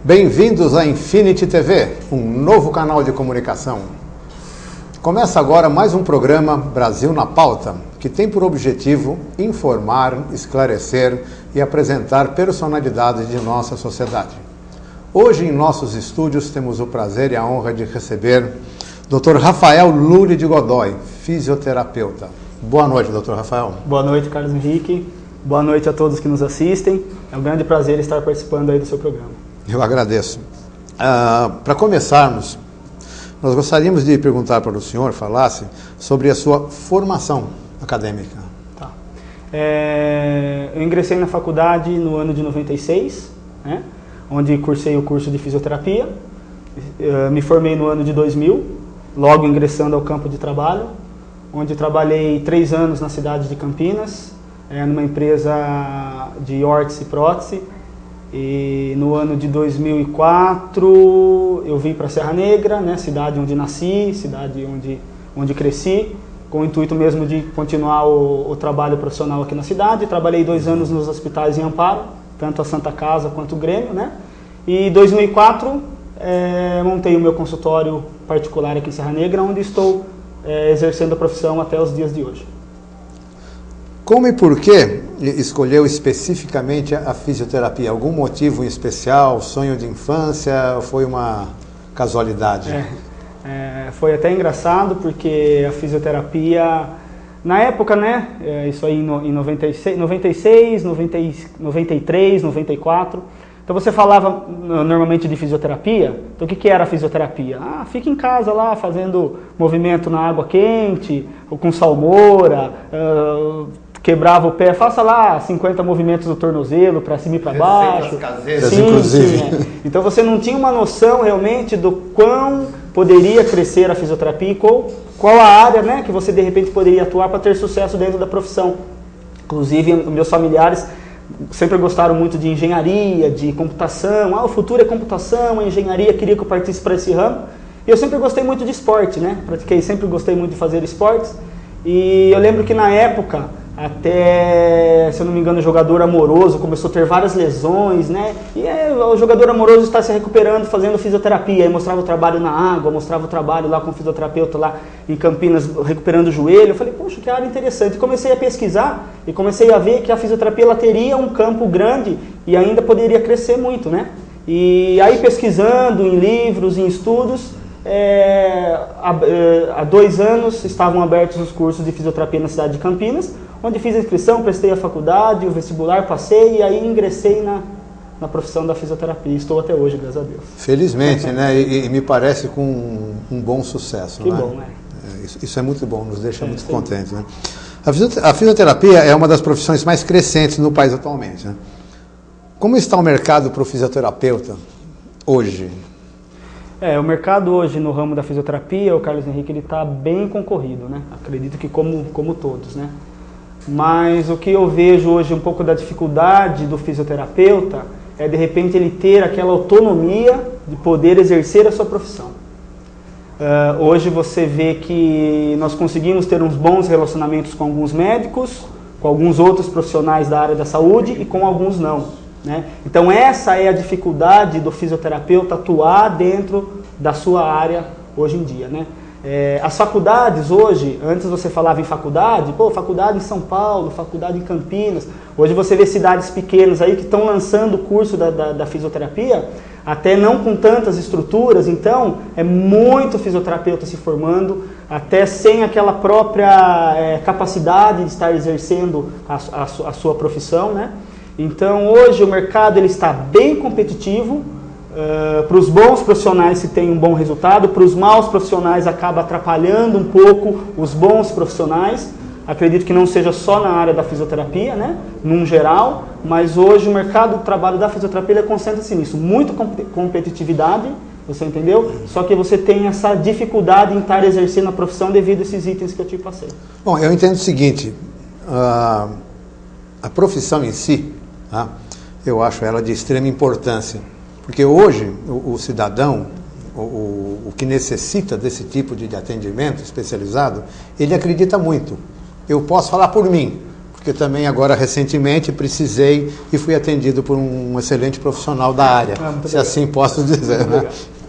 Bem-vindos à Infinity TV, um novo canal de comunicação. Começa agora mais um programa Brasil na Pauta, que tem por objetivo informar, esclarecer e apresentar personalidades de nossa sociedade. Hoje em nossos estúdios temos o prazer e a honra de receber Dr. Rafael Lully de Godoy, fisioterapeuta. Boa noite, Dr. Rafael. Boa noite, Carlos Henrique. Boa noite a todos que nos assistem. É um grande prazer estar participando aí do seu programa. Eu agradeço. Para começarmos, nós gostaríamos de perguntar para o senhor, falasse sobre a sua formação acadêmica. Tá. Eu ingressei na faculdade no ano de 96, né, onde cursei o curso de fisioterapia. Me formei no ano de 2000, logo ingressando ao campo de trabalho, onde trabalhei 3 anos na cidade de Campinas, numa empresa de órtese e prótese. E no ano de 2004 eu vim para Serra Negra, né, cidade onde nasci, cidade onde cresci, com o intuito mesmo de continuar o trabalho profissional aqui na cidade. Trabalhei 2 anos nos hospitais em Amparo, tanto a Santa Casa quanto o Grêmio, né? E em 2004 montei o meu consultório particular aqui em Serra Negra, onde estou exercendo a profissão até os dias de hoje. Como e por que escolheu especificamente a fisioterapia? Algum motivo em especial? Sonho de infância? Ou foi uma casualidade? Foi até engraçado, porque a fisioterapia, na época, né, isso aí em 96, 93, 94, então você falava normalmente de fisioterapia. Então o que era a fisioterapia? Fica em casa lá fazendo movimento na água quente, ou com salmoura, quebrava o pé, faça lá 50 movimentos do tornozelo para cima e para baixo. Caseiras, sim, inclusive. Sim. Então você não tinha uma noção realmente do quão poderia crescer a fisioterapia e qual a área, né, que você de repente poderia atuar para ter sucesso dentro da profissão. Inclusive, meus familiares sempre gostaram muito de engenharia, de computação. O futuro é computação, a engenharia, queria que eu partisse para esse ramo. E eu sempre gostei muito de esporte, né? Sempre gostei muito de fazer esportes. E eu lembro que na época, até, se eu não me engano, o jogador amoroso começou a ter várias lesões, né? E o jogador amoroso está se recuperando, fazendo fisioterapia. Aí mostrava o trabalho na água, mostrava o trabalho lá com o fisioterapeuta lá em Campinas, recuperando o joelho. Eu falei, poxa, que área interessante. E comecei a pesquisar e comecei a ver que a fisioterapia ela teria um campo grande e ainda poderia crescer muito, né? E aí pesquisando em livros, em estudos, há 2 anos estavam abertos os cursos de fisioterapia na cidade de Campinas, onde fiz a inscrição, prestei a faculdade, o vestibular, passei e aí ingressei na profissão da fisioterapia. Estou até hoje, graças a Deus. Felizmente, né? E me parece com um bom sucesso. Que né? bom, né? Isso é muito bom, nos deixa muito contentes. Né? A fisioterapia é uma das profissões mais crescentes no país atualmente. Né? Como está o mercado para o fisioterapeuta hoje? O mercado hoje no ramo da fisioterapia, o Carlos Henrique, ele está bem concorrido, né? Acredito que como todos, né? Mas o que eu vejo hoje um pouco da dificuldade do fisioterapeuta é de repente ele ter aquela autonomia de poder exercer a sua profissão. Hoje você vê que nós conseguimos ter uns bons relacionamentos com alguns médicos, com alguns outros profissionais da área da saúde e com alguns não. Né? Então essa é a dificuldade do fisioterapeuta atuar dentro da sua área hoje em dia, né? As faculdades hoje, antes você falava em faculdade, faculdade em São Paulo, faculdade em Campinas. Hoje você vê cidades pequenas aí que estão lançando o curso da fisioterapia, até não com tantas estruturas. Então é muito fisioterapeuta se formando, até sem aquela própria capacidade de estar exercendo a sua profissão, né? Então hoje o mercado ele está bem competitivo. Para os bons profissionais se tem um bom resultado, para os maus profissionais acaba atrapalhando um pouco os bons profissionais. Acredito que não seja só na área da fisioterapia, né, num geral, mas hoje o mercado do trabalho da fisioterapia concentra-se nisso, muito competitividade, você entendeu? Só que você tem essa dificuldade em estar exercendo a profissão devido a esses itens que eu te passei. Bom, eu entendo o seguinte, a profissão em si, tá, eu acho ela de extrema importância. Porque hoje o cidadão, o que necessita desse tipo de atendimento especializado, ele acredita muito. Eu posso falar por mim, porque porque também agora recentemente precisei e fui atendido por um excelente profissional da área, se assim posso dizer, né?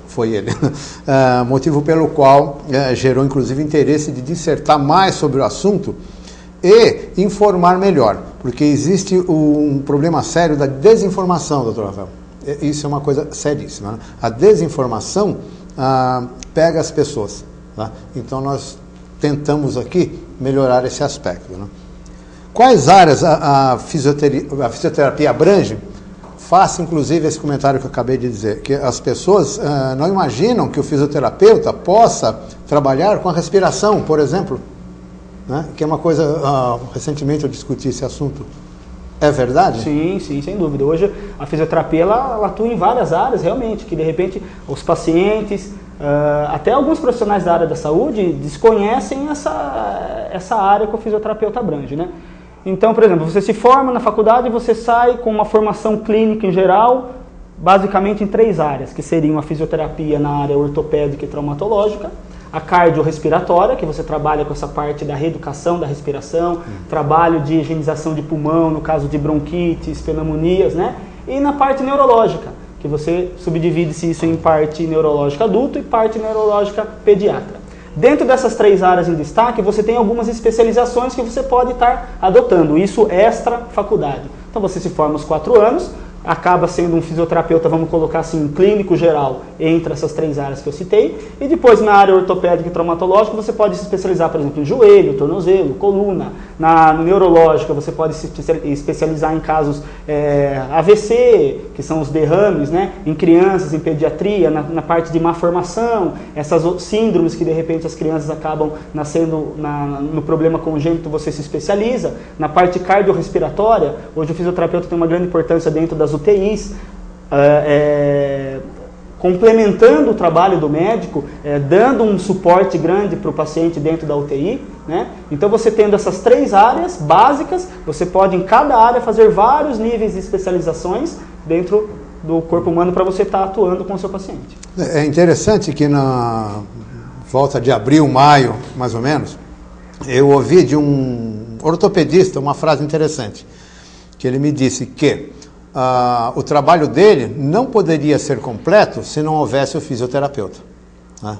Foi ele. Motivo pelo qual gerou inclusive interesse de dissertar mais sobre o assunto e informar melhor, porque existe um problema sério da desinformação, doutor Rafael. Isso é uma coisa seríssima, né? A desinformação pega as pessoas, tá? Então nós tentamos aqui melhorar esse aspecto, né? Quais áreas a fisioterapia abrange? Faça inclusive esse comentário que eu acabei de dizer, que as pessoas não imaginam que o fisioterapeuta possa trabalhar com a respiração, por exemplo, né? Que é uma coisa, recentemente eu discuti esse assunto. É verdade? Sim, sim, sem dúvida. Hoje a fisioterapia ela atua em várias áreas, realmente, que de repente os pacientes, até alguns profissionais da área da saúde desconhecem essa área que o fisioterapeuta abrange, né? Então, por exemplo, você se forma na faculdade e você sai com uma formação clínica em geral, basicamente em 3 áreas, que seriam a fisioterapia na área ortopédica e traumatológica, a cardiorrespiratória, que você trabalha com essa parte da reeducação da respiração, trabalho de higienização de pulmão, no caso de bronquites, pneumonias, né? E na parte neurológica, que você subdivide-se isso em parte neurológica adulto e parte neurológica pediatra. Dentro dessas 3 áreas em destaque, você tem algumas especializações que você pode estar adotando, isso extra faculdade. Então você se forma aos 4 anos, acaba sendo um fisioterapeuta, vamos colocar assim, um clínico geral entre essas 3 áreas que eu citei, e depois na área ortopédica e traumatológica você pode se especializar, por exemplo, em joelho, tornozelo, coluna. Na neurológica você pode se especializar em casos AVC, que são os derrames, né? Em crianças, em pediatria, na parte de má formação, essas síndromes que de repente as crianças acabam nascendo no problema congênito, você se especializa. Na parte cardiorrespiratória, hoje o fisioterapeuta tem uma grande importância dentro das UTIs, complementando o trabalho do médico, dando um suporte grande para o paciente dentro da UTI, né? Então você tendo essas 3 áreas básicas, você pode em cada área fazer vários níveis de especializações dentro do corpo humano para você estar atuando com o seu paciente. É interessante que na volta de abril, maio, mais ou menos, eu ouvi de um ortopedista uma frase interessante, que ele me disse que o trabalho dele não poderia ser completo se não houvesse o fisioterapeuta, né?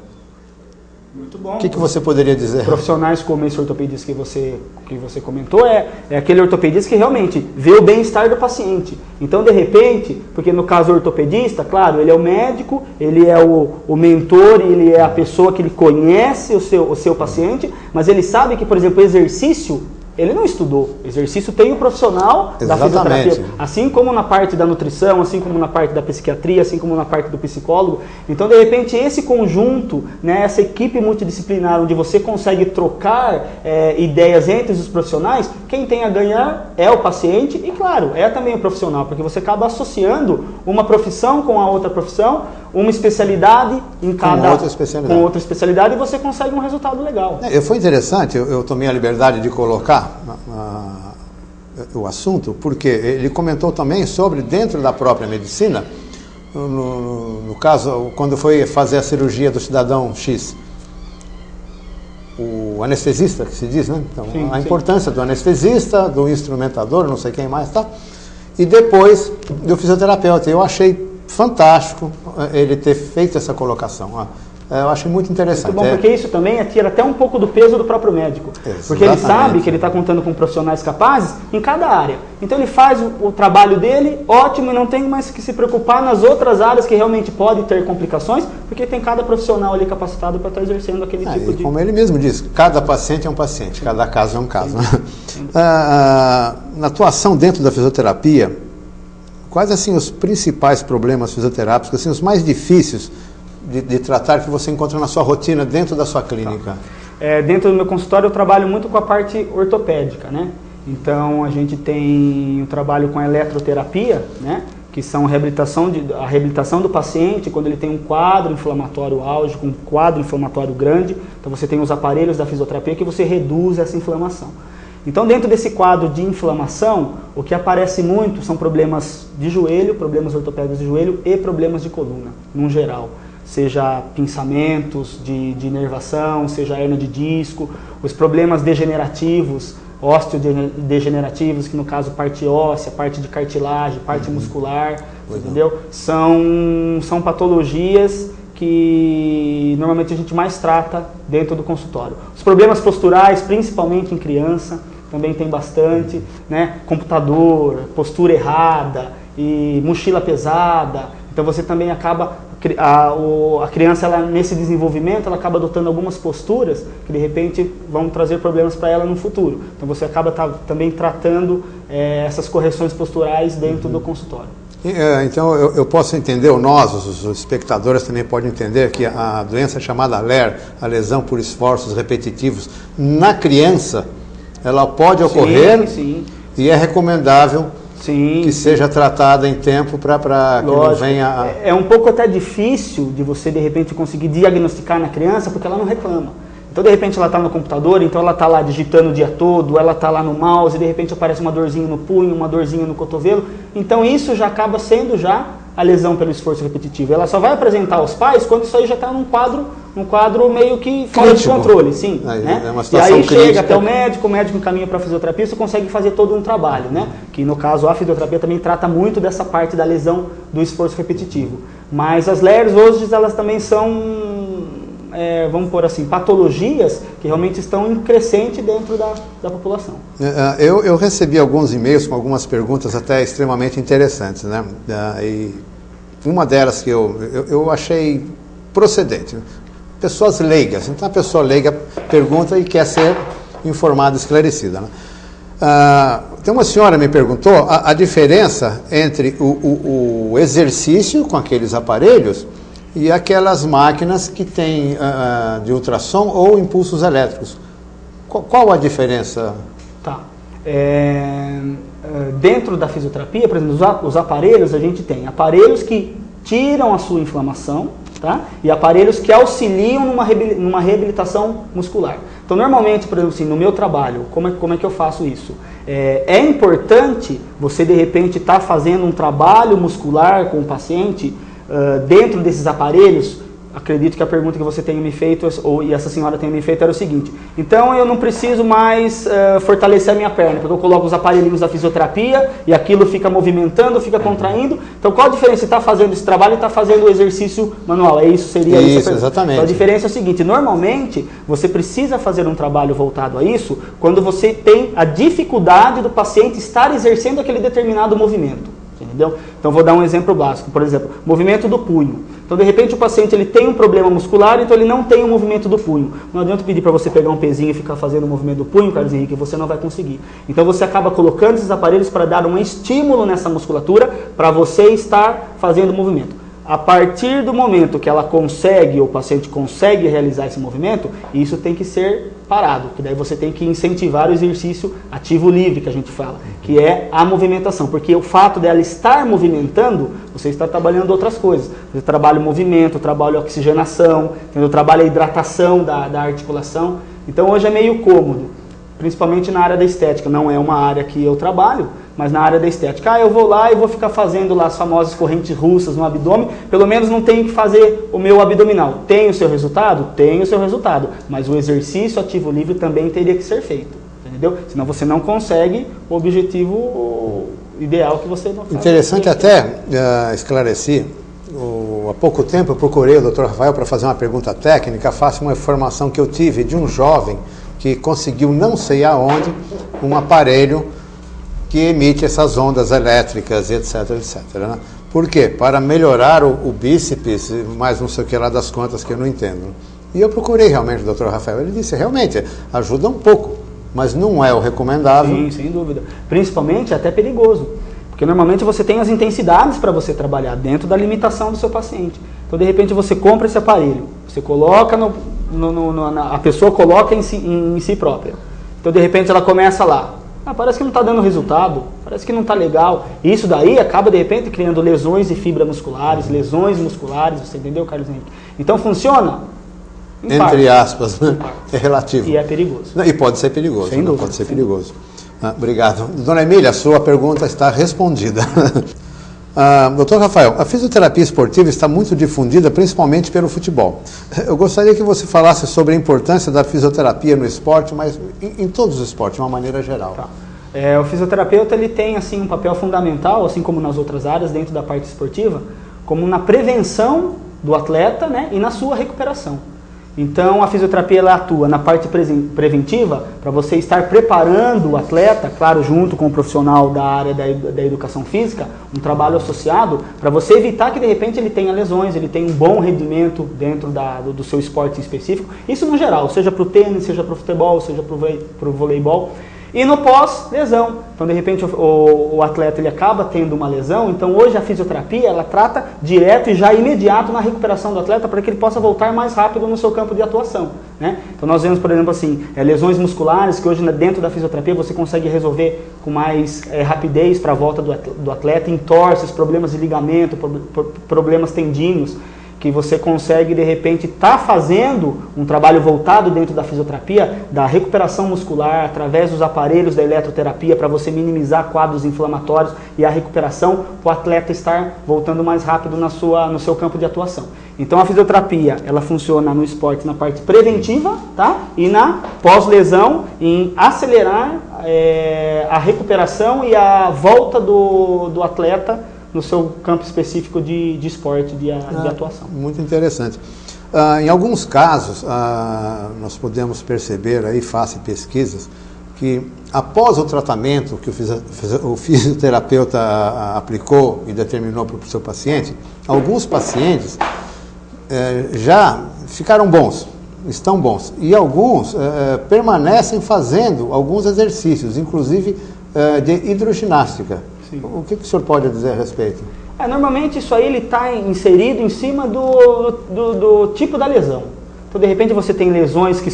Muito bom. O que você poderia dizer? Profissionais como esse ortopedista que você comentou é aquele ortopedista que realmente vê o bem-estar do paciente. Então, de repente, porque no caso do ortopedista, claro, ele é o médico, ele é o mentor, ele é a pessoa que ele conhece o seu paciente, mas ele sabe que, por exemplo, o exercício, ele não estudou. Exercício tem o profissional da fisioterapia. Assim como na parte da nutrição, assim como na parte da psiquiatria, assim como na parte do psicólogo. Então, de repente, esse conjunto, né, essa equipe multidisciplinar, onde você consegue trocar ideias entre os profissionais, quem tem a ganhar é o paciente e, claro, é também o profissional, porque você acaba associando uma profissão com a outra profissão, uma especialidade em cada... Com outra especialidade e você consegue um resultado legal. Foi interessante, eu tomei a liberdade de colocar o assunto, porque ele comentou também sobre, dentro da própria medicina, no caso, quando foi fazer a cirurgia do cidadão X, o anestesista, que se diz, né? Então, sim, a importância do anestesista, do instrumentador, não sei quem mais, tá? E depois do fisioterapeuta. Eu achei fantástico ele ter feito essa colocação. Eu acho muito interessante. Muito bom, porque isso também tira até um pouco do peso do próprio médico. Exatamente. Porque ele sabe que ele está contando com profissionais capazes em cada área. Então ele faz o trabalho dele, ótimo, e não tem mais que se preocupar nas outras áreas que realmente podem ter complicações, porque tem cada profissional ali capacitado para estar exercendo aquele tipo de... Como ele mesmo diz, cada paciente é um paciente, cada caso é um caso. Na atuação dentro da fisioterapia, quais assim os principais problemas fisioterápicos, assim, os mais difíceis de tratar que você encontra na sua rotina dentro da sua clínica? Dentro do meu consultório eu trabalho muito com a parte ortopédica, né? Então a gente tem o trabalho com a eletroterapia, né? Que são a reabilitação do paciente quando ele tem um quadro inflamatório álgico, um quadro inflamatório grande. Então você tem os aparelhos da fisioterapia que você reduz essa inflamação. Então dentro desse quadro de inflamação, o que aparece muito são problemas de joelho, problemas ortopédicos de joelho e problemas de coluna, num geral. Seja pinçamentos de inervação, seja hernia de disco, os problemas degenerativos osteodegenerativos, que no caso parte óssea, parte de cartilagem, parte muscular, entendeu? São patologias que normalmente a gente mais trata dentro do consultório. Os problemas posturais, principalmente em criança, também tem bastante, né? Computador, postura errada e mochila pesada. Então você também acaba, a criança ela, nesse desenvolvimento, ela acaba adotando algumas posturas que de repente vão trazer problemas para ela no futuro. Então você acaba também tratando essas correções posturais dentro do consultório. Então eu posso entender, nós, os espectadores também podem entender que a doença chamada LER, a lesão por esforços repetitivos, na criança, ela pode ocorrer, sim. E é recomendável que seja tratada em tempo para que não venha... É um pouco até difícil de você, de repente, conseguir diagnosticar na criança, porque ela não reclama. Então, de repente, ela está no computador, então ela está lá digitando o dia todo, ela está lá no mouse, e de repente aparece uma dorzinha no punho, uma dorzinha no cotovelo. Então, isso já acaba sendo a lesão pelo esforço repetitivo. Ela só vai apresentar aos pais quando isso aí já está num quadro meio que fora de controle, sim. Né? É uma e aí crítica. Chega até o médico encaminha para a fisioterapia, você consegue fazer todo um trabalho, né? Que no caso a fisioterapia também trata muito dessa parte da lesão do esforço repetitivo. Mas as LERs hoje, elas também são... vamos pôr assim, patologias que realmente estão em crescente dentro da população. Eu recebi alguns e-mails com algumas perguntas até extremamente interessantes, né? E uma delas que eu achei procedente. Pessoas leigas. Então a pessoa leiga pergunta e quer ser informada, esclarecida, né? Tem uma senhora me perguntou a diferença entre o exercício com aqueles aparelhos e aquelas máquinas que têm de ultrassom ou impulsos elétricos. Qual a diferença? Tá. Dentro da fisioterapia, por exemplo, os aparelhos, a gente tem aparelhos que tiram a sua inflamação, tá? E aparelhos que auxiliam numa reabilitação muscular. Então, normalmente, por exemplo, assim, no meu trabalho, como é que eu faço isso? É importante você, de repente, estar fazendo um trabalho muscular com o paciente dentro desses aparelhos. Acredito que a pergunta que você tenha me feito, e essa senhora tenha me feito, era o seguinte: então eu não preciso mais fortalecer a minha perna, porque eu coloco os aparelhinhos da fisioterapia e aquilo fica movimentando, fica contraindo. Então qual a diferença? Está fazendo esse trabalho e está fazendo o exercício manual? Seria isso, exatamente. Então a diferença é o seguinte: normalmente você precisa fazer um trabalho voltado a isso quando você tem a dificuldade do paciente estar exercendo aquele determinado movimento. Entendeu? Então vou dar um exemplo básico, por exemplo, movimento do punho. Então de repente o paciente ele tem um problema muscular, então ele não tem o movimento do punho. Não adianta pedir para você pegar um pezinho e ficar fazendo o movimento do punho, Carlos Henrique, você não vai conseguir. Então você acaba colocando esses aparelhos para dar um estímulo nessa musculatura para você estar fazendo o movimento. A partir do momento que ela consegue, ou o paciente consegue realizar esse movimento, isso tem que ser parado, que daí você tem que incentivar o exercício ativo livre, que a gente fala, que é a movimentação, porque o fato dela estar movimentando, você está trabalhando outras coisas. Você trabalha o movimento, trabalha a oxigenação, trabalha a hidratação da articulação. Então hoje é meio cômodo, principalmente na área da estética. Não é uma área que eu trabalho, mas na área da estética. Eu vou lá e vou ficar fazendo lá as famosas correntes russas no abdômen, pelo menos não tenho que fazer o meu abdominal. Tem o seu resultado? Tem o seu resultado, mas o exercício ativo livre também teria que ser feito, entendeu? Senão você não consegue o objetivo ideal que você não faz. Interessante até esclarecer. Há pouco tempo eu procurei o Dr. Rafael para fazer uma pergunta técnica, face uma informação que eu tive de um jovem que conseguiu, não sei aonde, um aparelho que emite essas ondas elétricas, etc, etc. Né? Por quê? Para melhorar o bíceps, mais não sei o que lá das contas que eu não entendo. E eu procurei realmente o Dr. Rafael, ele disse, realmente, ajuda um pouco, mas não é o recomendável. Sim, sem dúvida. Principalmente é até perigoso, porque normalmente você tem as intensidades para você trabalhar dentro da limitação do seu paciente. Então, de repente, você compra esse aparelho, você coloca a pessoa coloca em si própria. Então, de repente, ela começa lá. Parece que não está dando resultado, parece que não está legal. E isso daí acaba, de repente, criando lesões de fibras musculares, lesões musculares, você entendeu, Carlos Henrique? Então, funciona? Entre aspas, né? É relativo. E é perigoso. E pode ser perigoso. Sem dúvida, pode ser perigoso. Obrigado. Dona Emília, a sua pergunta está respondida. Doutor Rafael, a fisioterapia esportiva está muito difundida, principalmente pelo futebol. Eu gostaria que você falasse sobre a importância da fisioterapia no esporte, mas em todos os esportes, de uma maneira geral. Tá. O fisioterapeuta ele tem assim, um papel fundamental, assim como nas outras áreas dentro da parte esportiva, como na prevenção do atleta, né, e na sua recuperação. Então, a fisioterapia ela atua na parte preventiva, para você estar preparando o atleta, claro, junto com o profissional da área da educação física, um trabalho associado, para você evitar que, de repente, ele tenha lesões, ele tenha um bom rendimento dentro do seu esporte específico. Isso no geral, seja para o tênis, seja para o futebol, seja para o voleibol. E no pós-lesão, então de repente o atleta ele acaba tendo uma lesão, então hoje a fisioterapia ela trata direto e já imediato na recuperação do atleta para que ele possa voltar mais rápido no seu campo de atuação, né? Então nós vemos, por exemplo, assim, lesões musculares que hoje dentro da fisioterapia você consegue resolver com mais rapidez para a volta do atleta, entorses, problemas de ligamento, problemas tendíneos, que você consegue, de repente, estar fazendo um trabalho voltado dentro da fisioterapia, da recuperação muscular, através dos aparelhos da eletroterapia, para você minimizar quadros inflamatórios e a recuperação, para o atleta estar voltando mais rápido no seu campo de atuação. Então, a fisioterapia, ela funciona no esporte na parte preventiva, tá? E na pós-lesão, em acelerar a recuperação e a volta do atleta no seu campo específico de esporte, de atuação. Muito interessante. Em alguns casos, nós podemos perceber aí, face pesquisas, que após o tratamento que o fisioterapeuta aplicou e determinou para o seu paciente, alguns pacientes já ficaram bons, estão bons, e alguns permanecem fazendo alguns exercícios, inclusive de hidroginástica. Sim. O que o senhor pode dizer a respeito? Normalmente isso aí ele está inserido em cima do tipo da lesão. Então, de repente, você tem lesões que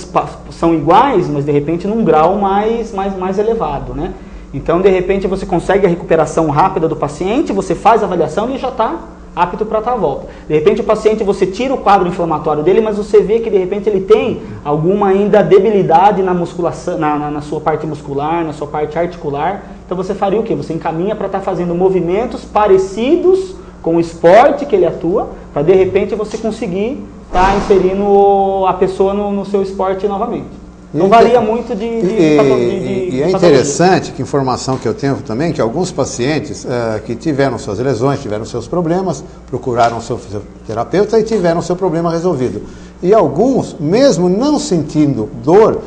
são iguais, mas de repente num grau mais elevado, né? Então, de repente, você consegue a recuperação rápida do paciente, você faz a avaliação e ele já está apto para estar à volta. De repente, o paciente, você tira o quadro inflamatório dele, mas você vê que, de repente, ele tem alguma ainda debilidade na musculação, na sua parte muscular, na sua parte articular. Então, você faria o quê? Você encaminha para estar fazendo movimentos parecidos com o esporte que ele atua, para, de repente, você conseguir estar inserindo a pessoa no seu esporte novamente. Não varia muito E é interessante, que informação que eu tenho também, que alguns pacientes que tiveram suas lesões, tiveram seus problemas, procuraram o seu fisioterapeuta e tiveram seu problema resolvido. E alguns, mesmo não sentindo dor,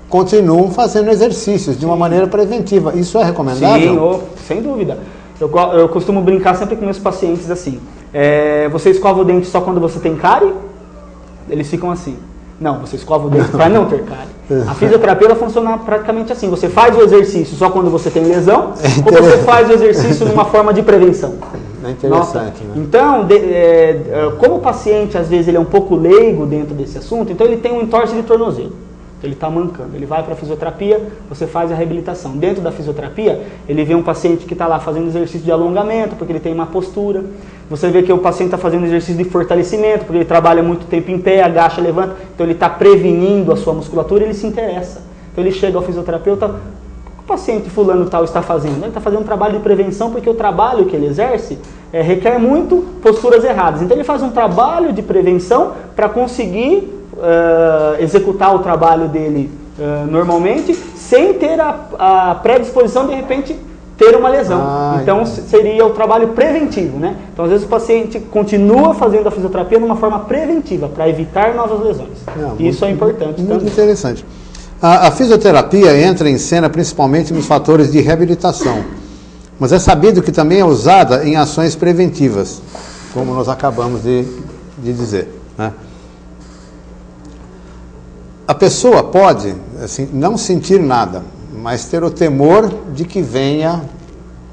continuam fazendo exercícios de uma maneira preventiva. Isso é recomendável? Sim, sem dúvida. Eu costumo brincar sempre com meus pacientes assim. Você escova o dente só quando você tem cárie? Eles ficam assim. Não, você escova o dente para não ter cárie. A fisioterapia ela funciona praticamente assim. Você faz o exercício só quando você tem lesão ou você faz o exercício numa forma de prevenção. É interessante, né? Então, como o paciente às vezes ele é um pouco leigo dentro desse assunto, então ele tem um entorse de tornozelo. Ele está mancando, ele vai para a fisioterapia, você faz a reabilitação. Dentro da fisioterapia, ele vê um paciente que está lá fazendo exercício de alongamento, porque ele tem má postura. Você vê que o paciente está fazendo exercício de fortalecimento, porque ele trabalha muito tempo em pé, agacha, levanta. Então ele está prevenindo a sua musculatura e ele se interessa. Então ele chega ao fisioterapeuta, o que o paciente fulano tal está fazendo? Ele está fazendo um trabalho de prevenção, porque o trabalho que ele exerce requer muito posturas erradas. Então ele faz um trabalho de prevenção para conseguir executar o trabalho dele normalmente, sem ter a predisposição de repente ter uma lesão. Então seria o trabalho preventivo, né? Então às vezes o paciente continua fazendo a fisioterapia de uma forma preventiva, para evitar novas lesões. Isso é importante. Muito interessante. A fisioterapia entra em cena principalmente nos fatores de reabilitação, mas é sabido que também é usada em ações preventivas, como nós acabamos de dizer, né? A pessoa pode, assim, não sentir nada, mas ter o temor de que venha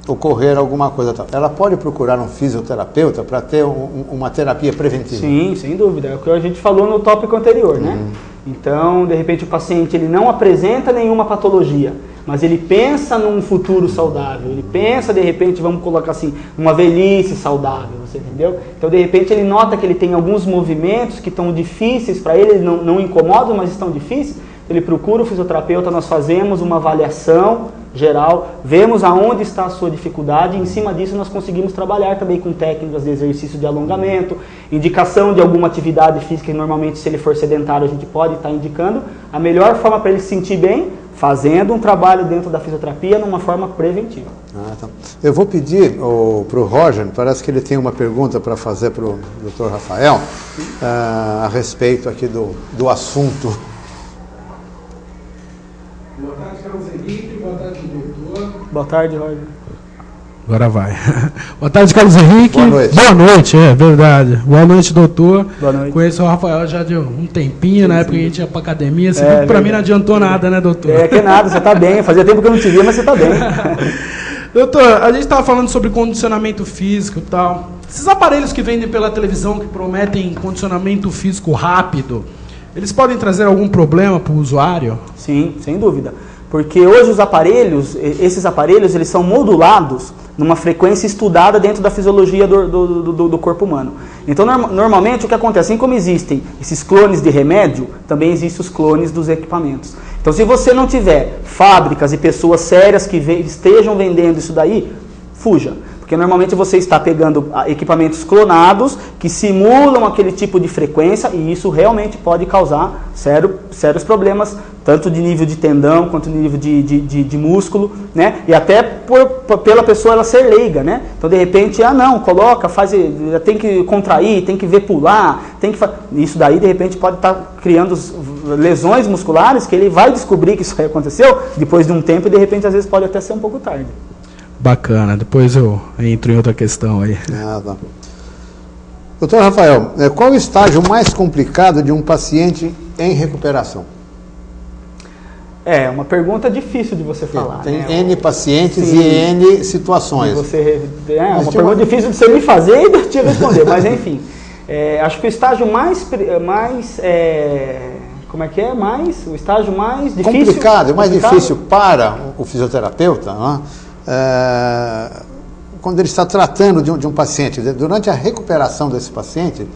ocorrer alguma coisa tal. Ela pode procurar um fisioterapeuta para ter uma terapia preventiva? Sim, sem dúvida. É o que a gente falou no tópico anterior, né? Então, de repente, o paciente ele não apresenta nenhuma patologia, mas ele pensa num futuro saudável, ele pensa, de repente, vamos colocar assim, uma velhice saudável, você entendeu? Então, de repente, ele nota que ele tem alguns movimentos que estão difíceis para ele não incomodam, mas estão difíceis. ele procura o fisioterapeuta, nós fazemos uma avaliação geral, vemos aonde está a sua dificuldade e em cima disso nós conseguimos trabalhar também com técnicas de exercício de alongamento, indicação de alguma atividade física, que normalmente se ele for sedentário a gente pode estar indicando, a melhor forma para ele se sentir bem, fazendo um trabalho dentro da fisioterapia numa forma preventiva. Tá. Eu vou pedir para o Roger, parece que ele tem uma pergunta para fazer para o Dr. Rafael a respeito aqui do assunto. Boa tarde, Carlos Henrique. Boa tarde, doutor. Boa tarde, Roger. Agora vai. Boa tarde, Carlos Henrique. Boa noite. Boa noite, é verdade. Boa noite, doutor. Boa noite. Conheço o Rafael já de um tempinho, na época que a gente ia pra academia. Você viu que pra verdade. mim não adiantou nada, né, doutor? Que nada, você está bem. Fazia tempo que eu não te via, mas você está bem. Doutor, a gente estava falando sobre condicionamento físico e tal. Esses aparelhos que vendem pela televisão que prometem condicionamento físico rápido, eles podem trazer algum problema para o usuário? Sim, sem dúvida. Porque hoje esses aparelhos, eles são modulados numa frequência estudada dentro da fisiologia do corpo humano. Então, normalmente, o que acontece, assim como existem esses clones de remédio, também existem os clones dos equipamentos. Então, se você não tiver fábricas e pessoas sérias que estejam vendendo isso daí, fuja. Porque normalmente você está pegando equipamentos clonados que simulam aquele tipo de frequência e isso realmente pode causar sérios problemas, tanto de nível de tendão quanto de nível de músculo, né? E até pela pessoa ela ser leiga, né? Então de repente, não, coloca, tem que contrair, tem que ver pular, isso daí de repente pode estar criando lesões musculares que ele vai descobrir que isso aí aconteceu depois de um tempo e de repente às vezes pode até ser um pouco tarde. Bacana, depois eu entro em outra questão aí. Tá. Doutor Rafael, qual o estágio mais complicado de um paciente em recuperação? É uma pergunta difícil de você falar. Tem né? N pacientes Sim. e N situações. É uma pergunta difícil de você me fazer e de eu te responder, mas enfim. Acho que o estágio como é que é? O estágio mais difícil... Mais difícil para o fisioterapeuta, né? Quando ele está tratando de um paciente, durante a recuperação desse paciente,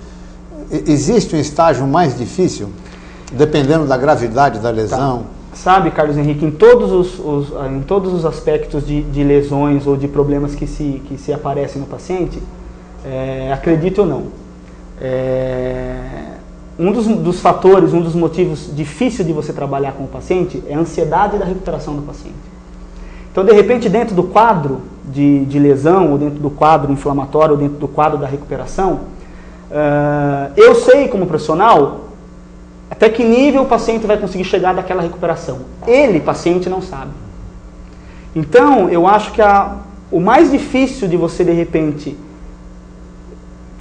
existe um estágio mais difícil, dependendo da gravidade da lesão? Tá. Sabe, Carlos Henrique, em todos os aspectos de lesões ou de problemas que se aparecem no paciente, acredite ou não, um dos fatores, um dos motivos difíceis de você trabalhar com o paciente é a ansiedade da recuperação do paciente. Então, de repente, dentro do quadro de lesão, ou dentro do quadro inflamatório, ou dentro do quadro da recuperação, eu sei, como profissional, até que nível o paciente vai conseguir chegar daquela recuperação. Ele, paciente, não sabe. Então, eu acho que o mais difícil de você, de repente,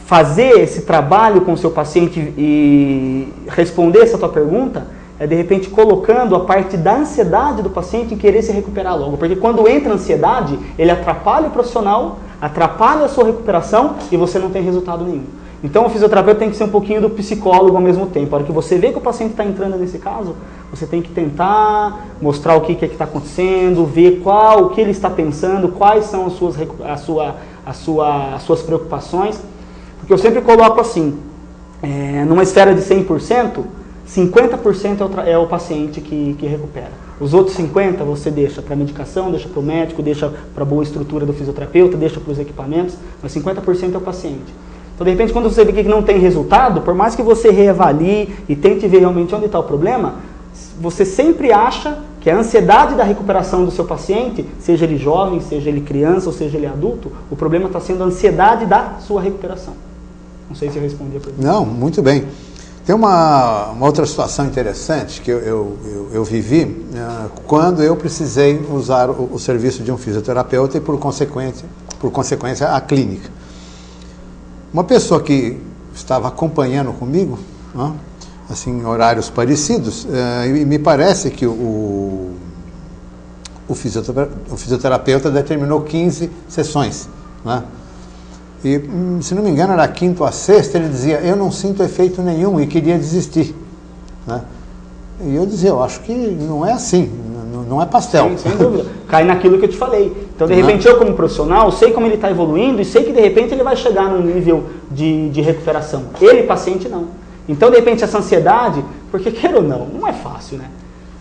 fazer esse trabalho com o seu paciente e responder essa tua pergunta é, de repente, colocando a parte da ansiedade do paciente em querer se recuperar logo. Porque quando entra a ansiedade, ele atrapalha o profissional, atrapalha a sua recuperação e você não tem resultado nenhum. Então, o fisioterapeuta tem que ser um pouquinho do psicólogo ao mesmo tempo. A hora que você vê que o paciente está entrando nesse caso, você tem que tentar mostrar o que está acontecendo, ver o que ele está pensando, quais são as suas preocupações. Porque eu sempre coloco assim, numa esfera de 100%, 50% é o paciente que recupera. Os outros 50% você deixa para a medicação, deixa para o médico, deixa para a boa estrutura do fisioterapeuta, deixa para os equipamentos, mas 50% é o paciente. Então, de repente, quando você vê que não tem resultado, por mais que você reavalie e tente ver realmente onde está o problema, você sempre acha que a ansiedade da recuperação do seu paciente, seja ele jovem, seja ele criança ou seja ele adulto, o problema está sendo a ansiedade da sua recuperação. Não sei se eu respondi a pergunta. Não, muito bem. Tem uma outra situação interessante que eu vivi quando eu precisei usar o serviço de um fisioterapeuta e, por consequência, a clínica. Uma pessoa que estava acompanhando comigo, assim, em horários parecidos, e me parece que o fisioterapeuta determinou 15 sessões, né? E, se não me engano, era quinta a sexta, ele dizia, eu não sinto efeito nenhum e queria desistir, né? E eu dizia, eu acho que não é assim, não é pastel. Sim, sem dúvida. Cai naquilo que eu te falei. Então, de repente, eu como profissional, sei como ele está evoluindo e sei que, de repente, ele vai chegar num nível de recuperação. Ele, paciente, não. Então, de repente, essa ansiedade, porque queira ou não é fácil, né?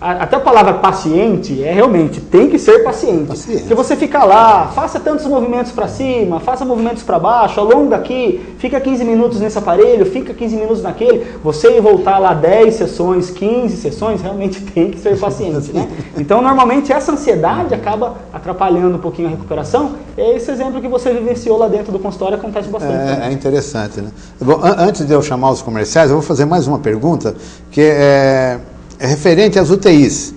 até a palavra paciente realmente tem que ser paciente. Porque você fica lá, faça tantos movimentos para cima, faça movimentos para baixo, alonga aqui, fica 15 minutos nesse aparelho, fica 15 minutos naquele. Você voltar lá 10 sessões, 15 sessões, realmente tem que ser paciente, né? Então, normalmente, essa ansiedade acaba atrapalhando um pouquinho a recuperação. E esse exemplo que você vivenciou lá dentro do consultório acontece bastante. É interessante, né? Bom, antes de eu chamar os comerciais, eu vou fazer mais uma pergunta, que é referente às UTIs.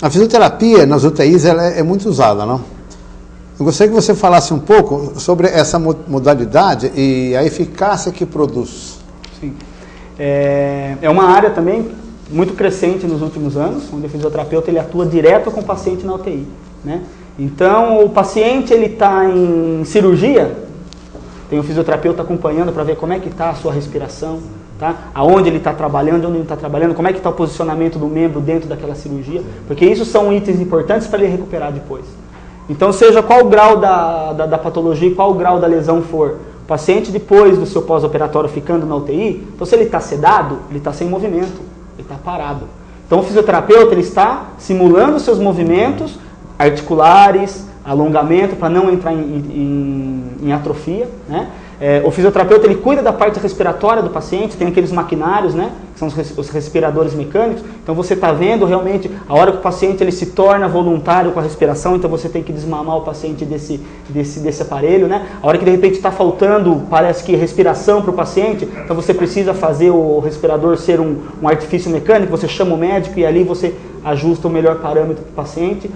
A fisioterapia nas UTIs ela é muito usada, não? Eu gostaria que você falasse um pouco sobre essa modalidade e a eficácia que produz. Sim. É uma área também muito crescente nos últimos anos, onde o fisioterapeuta ele atua direto com o paciente na UTI, né? Então, o paciente ele está em cirurgia, tem o fisioterapeuta acompanhando para ver como é que está a sua respiração, tá? Aonde ele está trabalhando, onde ele não está trabalhando, como é que está o posicionamento do membro dentro daquela cirurgia, porque isso são itens importantes para ele recuperar depois. Então, seja qual o grau da patologia, qual o grau da lesão for, o paciente depois do seu pós-operatório ficando na UTI, então se ele está sedado, ele está sem movimento, ele está parado. Então, o fisioterapeuta ele está simulando os seus movimentos articulares, alongamento, para não entrar em atrofia, né? O fisioterapeuta ele cuida da parte respiratória do paciente, tem aqueles maquinários, né, que são os respiradores mecânicos. Então você está vendo realmente a hora que o paciente ele se torna voluntário com a respiração, então você tem que desmamar o paciente desse aparelho, né? A hora que de repente está faltando, parece que respiração para o paciente, então você precisa fazer o respirador ser um artifício mecânico, você chama o médico e ali você ajusta o melhor parâmetro para o paciente.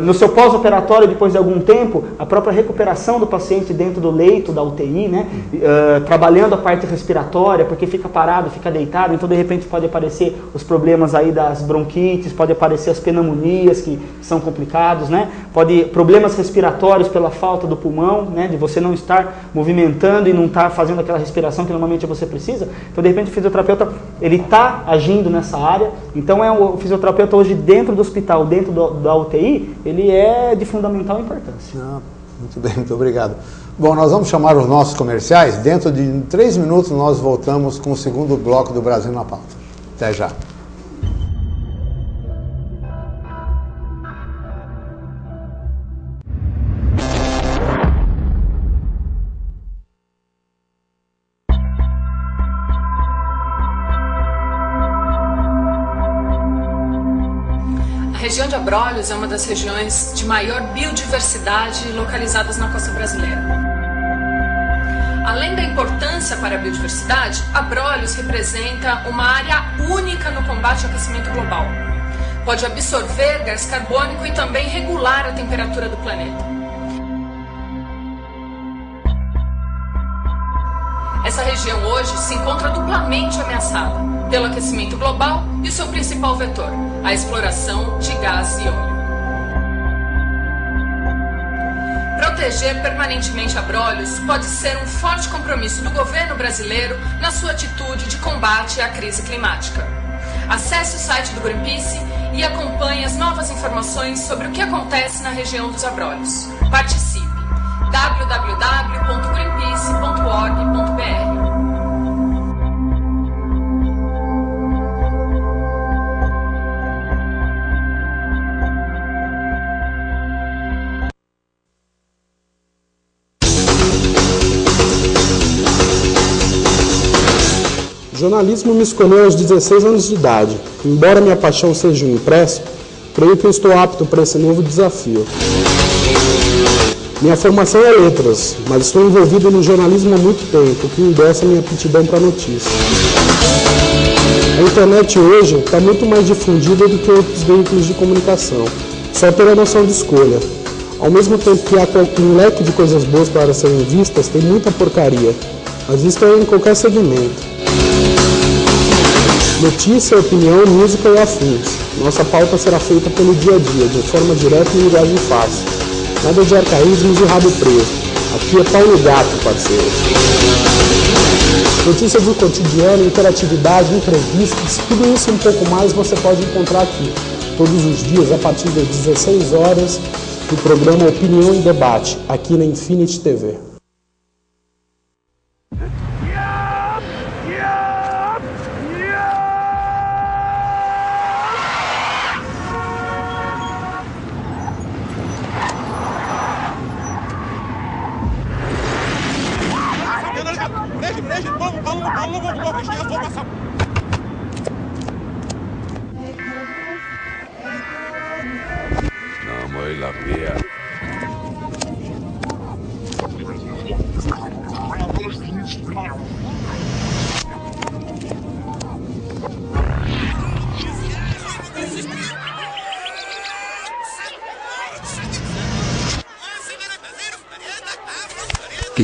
No seu pós-operatório, depois de algum tempo, a própria recuperação do paciente dentro do leito da UTI, né? Trabalhando a parte respiratória, porque fica parado, fica deitado, então de repente pode aparecer os problemas aí das bronquites, pode aparecer as pneumonias que são complicados, né? Problemas respiratórios pela falta do pulmão, né? De você não estar movimentando e não estar fazendo aquela respiração que normalmente você precisa. Então de repente o fisioterapeuta ele está agindo nessa área, então o fisioterapeuta hoje dentro do hospital, dentro da UTI, ele é de fundamental importância. Muito bem, muito obrigado. Bom, nós vamos chamar os nossos comerciais. Dentro de 3 minutos nós voltamos com o segundo bloco do Brasil na Pauta. Até já. A região de Abrolhos é uma das regiões de maior biodiversidade localizadas na costa brasileira. Além da importância para a biodiversidade, Abrolhos representa uma área única no combate ao aquecimento global. Pode absorver gás carbônico e também regular a temperatura do planeta. Essa região hoje se encontra duplamente ameaçada pelo aquecimento global e o seu principal vetor, a exploração de gás e óleo. Proteger permanentemente Abrolhos pode ser um forte compromisso do governo brasileiro na sua atitude de combate à crise climática. Acesse o site do Greenpeace e acompanhe as novas informações sobre o que acontece na região dos Abrolhos. Participe! www.greenpeace.org.br. O jornalismo me escolheu aos 16 anos de idade. Embora minha paixão seja o impresso, creio que eu estou apto para esse novo desafio. Minha formação é letras, mas estou envolvido no jornalismo há muito tempo, o que endossa minha aptidão para notícias. A internet hoje está muito mais difundida do que outros veículos de comunicação, só pela noção de escolha. Ao mesmo tempo que há um leque de coisas boas para serem vistas, tem muita porcaria, mas isso é em qualquer segmento. Notícia, opinião, música e afins. Nossa pauta será feita pelo dia a dia, de forma direta e em linguagem fácil. Nada de arcaísmos e rabo preso. Aqui é pau no gato, parceiro. Notícias do cotidiano, interatividade, entrevistas, tudo isso e um pouco mais você pode encontrar aqui, todos os dias, a partir das 16 horas, no programa Opinião e Debate, aqui na Infinity TV.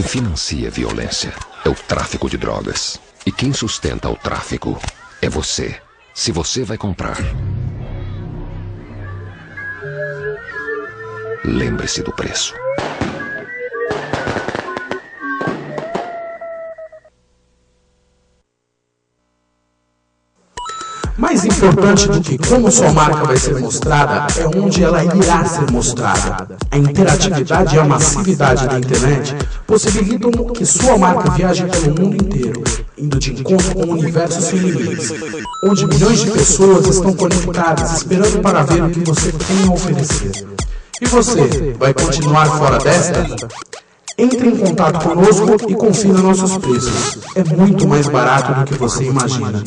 Quem financia a violência é o tráfico de drogas. E quem sustenta o tráfico é você. Se você vai comprar, lembre-se do preço. Mais importante do que como sua marca vai ser mostrada é onde ela irá ser mostrada. A interatividade e a massividade da internet possibilitam que sua marca viaje pelo mundo inteiro, indo de encontro com um universo sem limites, onde milhões de pessoas estão conectadas esperando para ver o que você tem a oferecer. E você, vai continuar fora desta? Entre em contato conosco e confira nossos preços. É muito mais barato do que você imagina.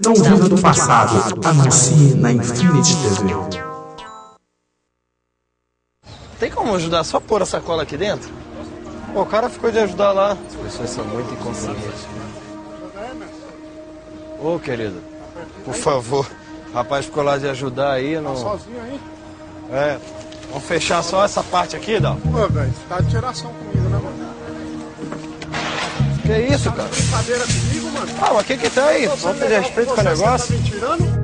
Não viva do passado. Anuncie na Infinity TV. Tem como ajudar só pôr a sacola aqui dentro? Pô, o cara ficou de ajudar lá. As pessoas são muito inconscientes. Ô, querido, por favor. O rapaz ficou lá de ajudar aí. Não... Tá sozinho aí? É. Vamos fechar só essa parte aqui, Dal? Pô, velho, você tá de tiração comigo, né, mano? Que isso, cara? Tá brincadeira comigo, mano? Ah, mas o que tá aí? Vamos pedir respeito com o negócio? Você tá me tirando?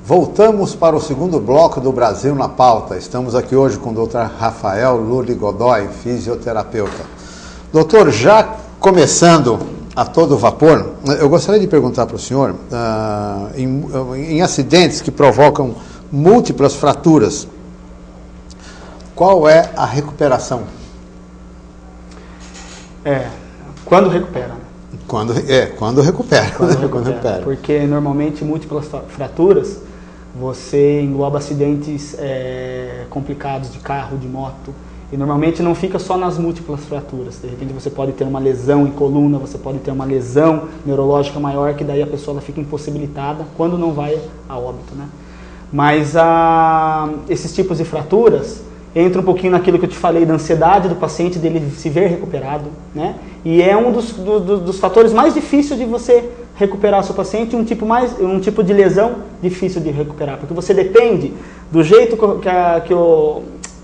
Voltamos para o segundo bloco do Brasil na Pauta. Estamos aqui hoje com o Dr. Rafael Lully Godoy, fisioterapeuta. Doutor, já começando a todo vapor, eu gostaria de perguntar para o senhor, em acidentes que provocam múltiplas fraturas, qual é a recuperação? Quando recupera. Quando recupera. Quando recupera. Porque normalmente múltiplas fraturas, você engloba acidentes complicados de carro, de moto, e normalmente não fica só nas múltiplas fraturas. De repente você pode ter uma lesão em coluna, você pode ter uma lesão neurológica maior, que daí a pessoa ela fica impossibilitada quando não vai a óbito, né? Mas esses tipos de fraturas entra um pouquinho naquilo que eu te falei da ansiedade do paciente, dele se ver recuperado, né? E é um dos fatores mais difíceis de você recuperar seu paciente, um tipo de lesão difícil de recuperar, porque você depende do jeito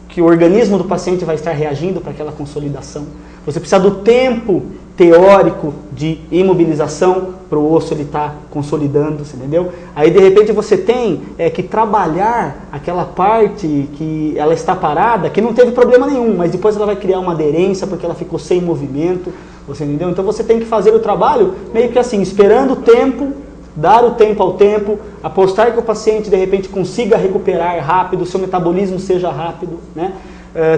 que o organismo do paciente vai estar reagindo para aquela consolidação. Você precisa do tempo teórico de imobilização para o osso ele estar consolidando, entendeu? Aí de repente você tem que trabalhar aquela parte que ela está parada, que não teve problema nenhum, mas depois ela vai criar uma aderência porque ela ficou sem movimento, você entendeu? Então você tem que fazer o trabalho meio que assim, esperando o tempo, dar o tempo ao tempo, apostar que o paciente de repente consiga recuperar rápido, seu metabolismo seja rápido, né?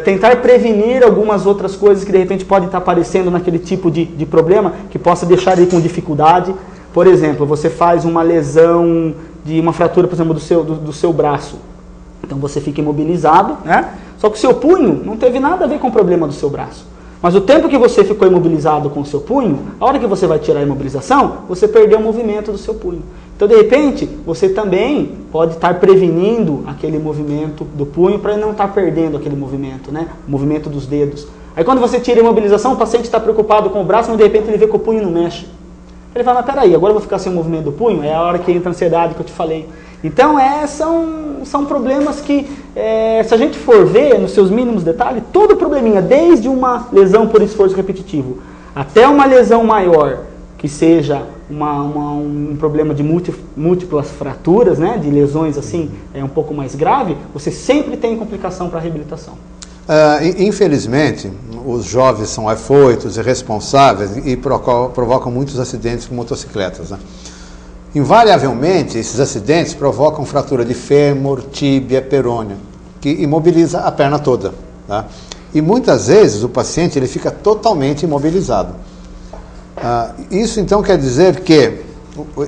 Tentar prevenir algumas outras coisas que de repente podem estar aparecendo naquele tipo de problema que possa deixar ele com dificuldade. Por exemplo, você faz uma lesão de uma fratura, por exemplo, do seu braço. Então você fica imobilizado, né? Só que o seu punho não teve nada a ver com o problema do seu braço. Mas o tempo que você ficou imobilizado com o seu punho, a hora que você vai tirar a imobilização, você perdeu o movimento do seu punho. Então, de repente, você também pode estar prevenindo aquele movimento do punho para não estar perdendo aquele movimento, né? O movimento dos dedos. Aí quando você tira a imobilização, o paciente está preocupado com o braço, mas de repente ele vê que o punho não mexe. Ele fala, mas peraí, agora eu vou ficar sem o movimento do punho? É a hora que entra a ansiedade que eu te falei. Então, são problemas que, se a gente for ver nos seus mínimos detalhes, todo probleminha, desde uma lesão por esforço repetitivo, até uma lesão maior, que seja um problema de múltiplas fraturas, né, de lesões assim, um pouco mais grave, você sempre tem complicação para a reabilitação. Infelizmente, os jovens são afoitos, irresponsáveis e provocam muitos acidentes com motocicletas, né? Invariavelmente, esses acidentes provocam fratura de fêmur, tíbia, perônio, que imobiliza a perna toda, tá? E muitas vezes o paciente ele fica totalmente imobilizado. Isso então quer dizer que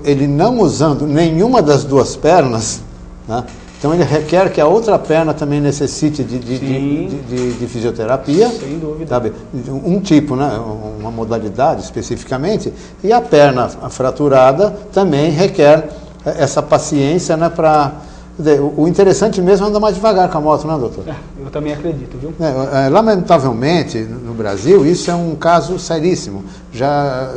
ele não usando nenhuma das duas pernas, né, Então ele requer que a outra perna também necessite de fisioterapia. Sem dúvida. Sabe? Um tipo, né? Uma modalidade especificamente. E a perna fraturada também requer essa paciência, né? O interessante mesmo é andar mais devagar com a moto, né, doutor? Eu também acredito, viu? Lamentavelmente, no Brasil, isso é um caso seríssimo. Já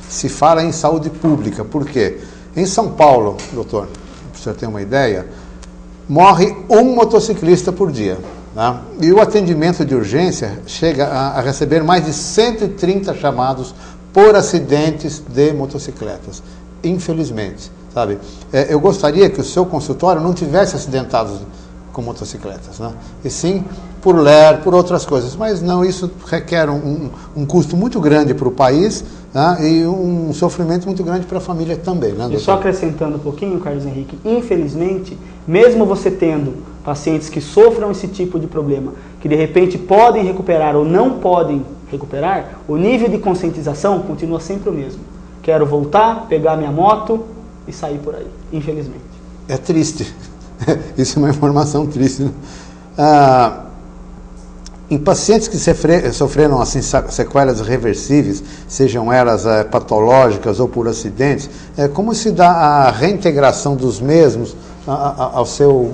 se fala em saúde pública. Por quê? Em São Paulo, doutor, para o senhor ter uma ideia, morre um motociclista por dia. Tá? E o atendimento de urgência chega a receber mais de 130 chamados por acidentes de motocicletas. Infelizmente, sabe? Eu gostaria que o seu consultório não tivesse acidentados com motocicletas, né? E sim por por outras coisas. Mas não, isso requer um custo muito grande para o país, né? E um sofrimento muito grande para a família também, né, doutor? E só acrescentando um pouquinho, Carlos Henrique, infelizmente, mesmo você tendo pacientes que sofram esse tipo de problema, que de repente podem recuperar ou não podem recuperar, o nível de conscientização continua sempre o mesmo. Quero voltar, pegar minha moto e sair por aí, infelizmente. É triste. Isso é uma informação triste, né? Em pacientes que sofreram assim, sequelas irreversíveis, sejam elas patológicas ou por acidentes, como se dá a reintegração dos mesmos ao seu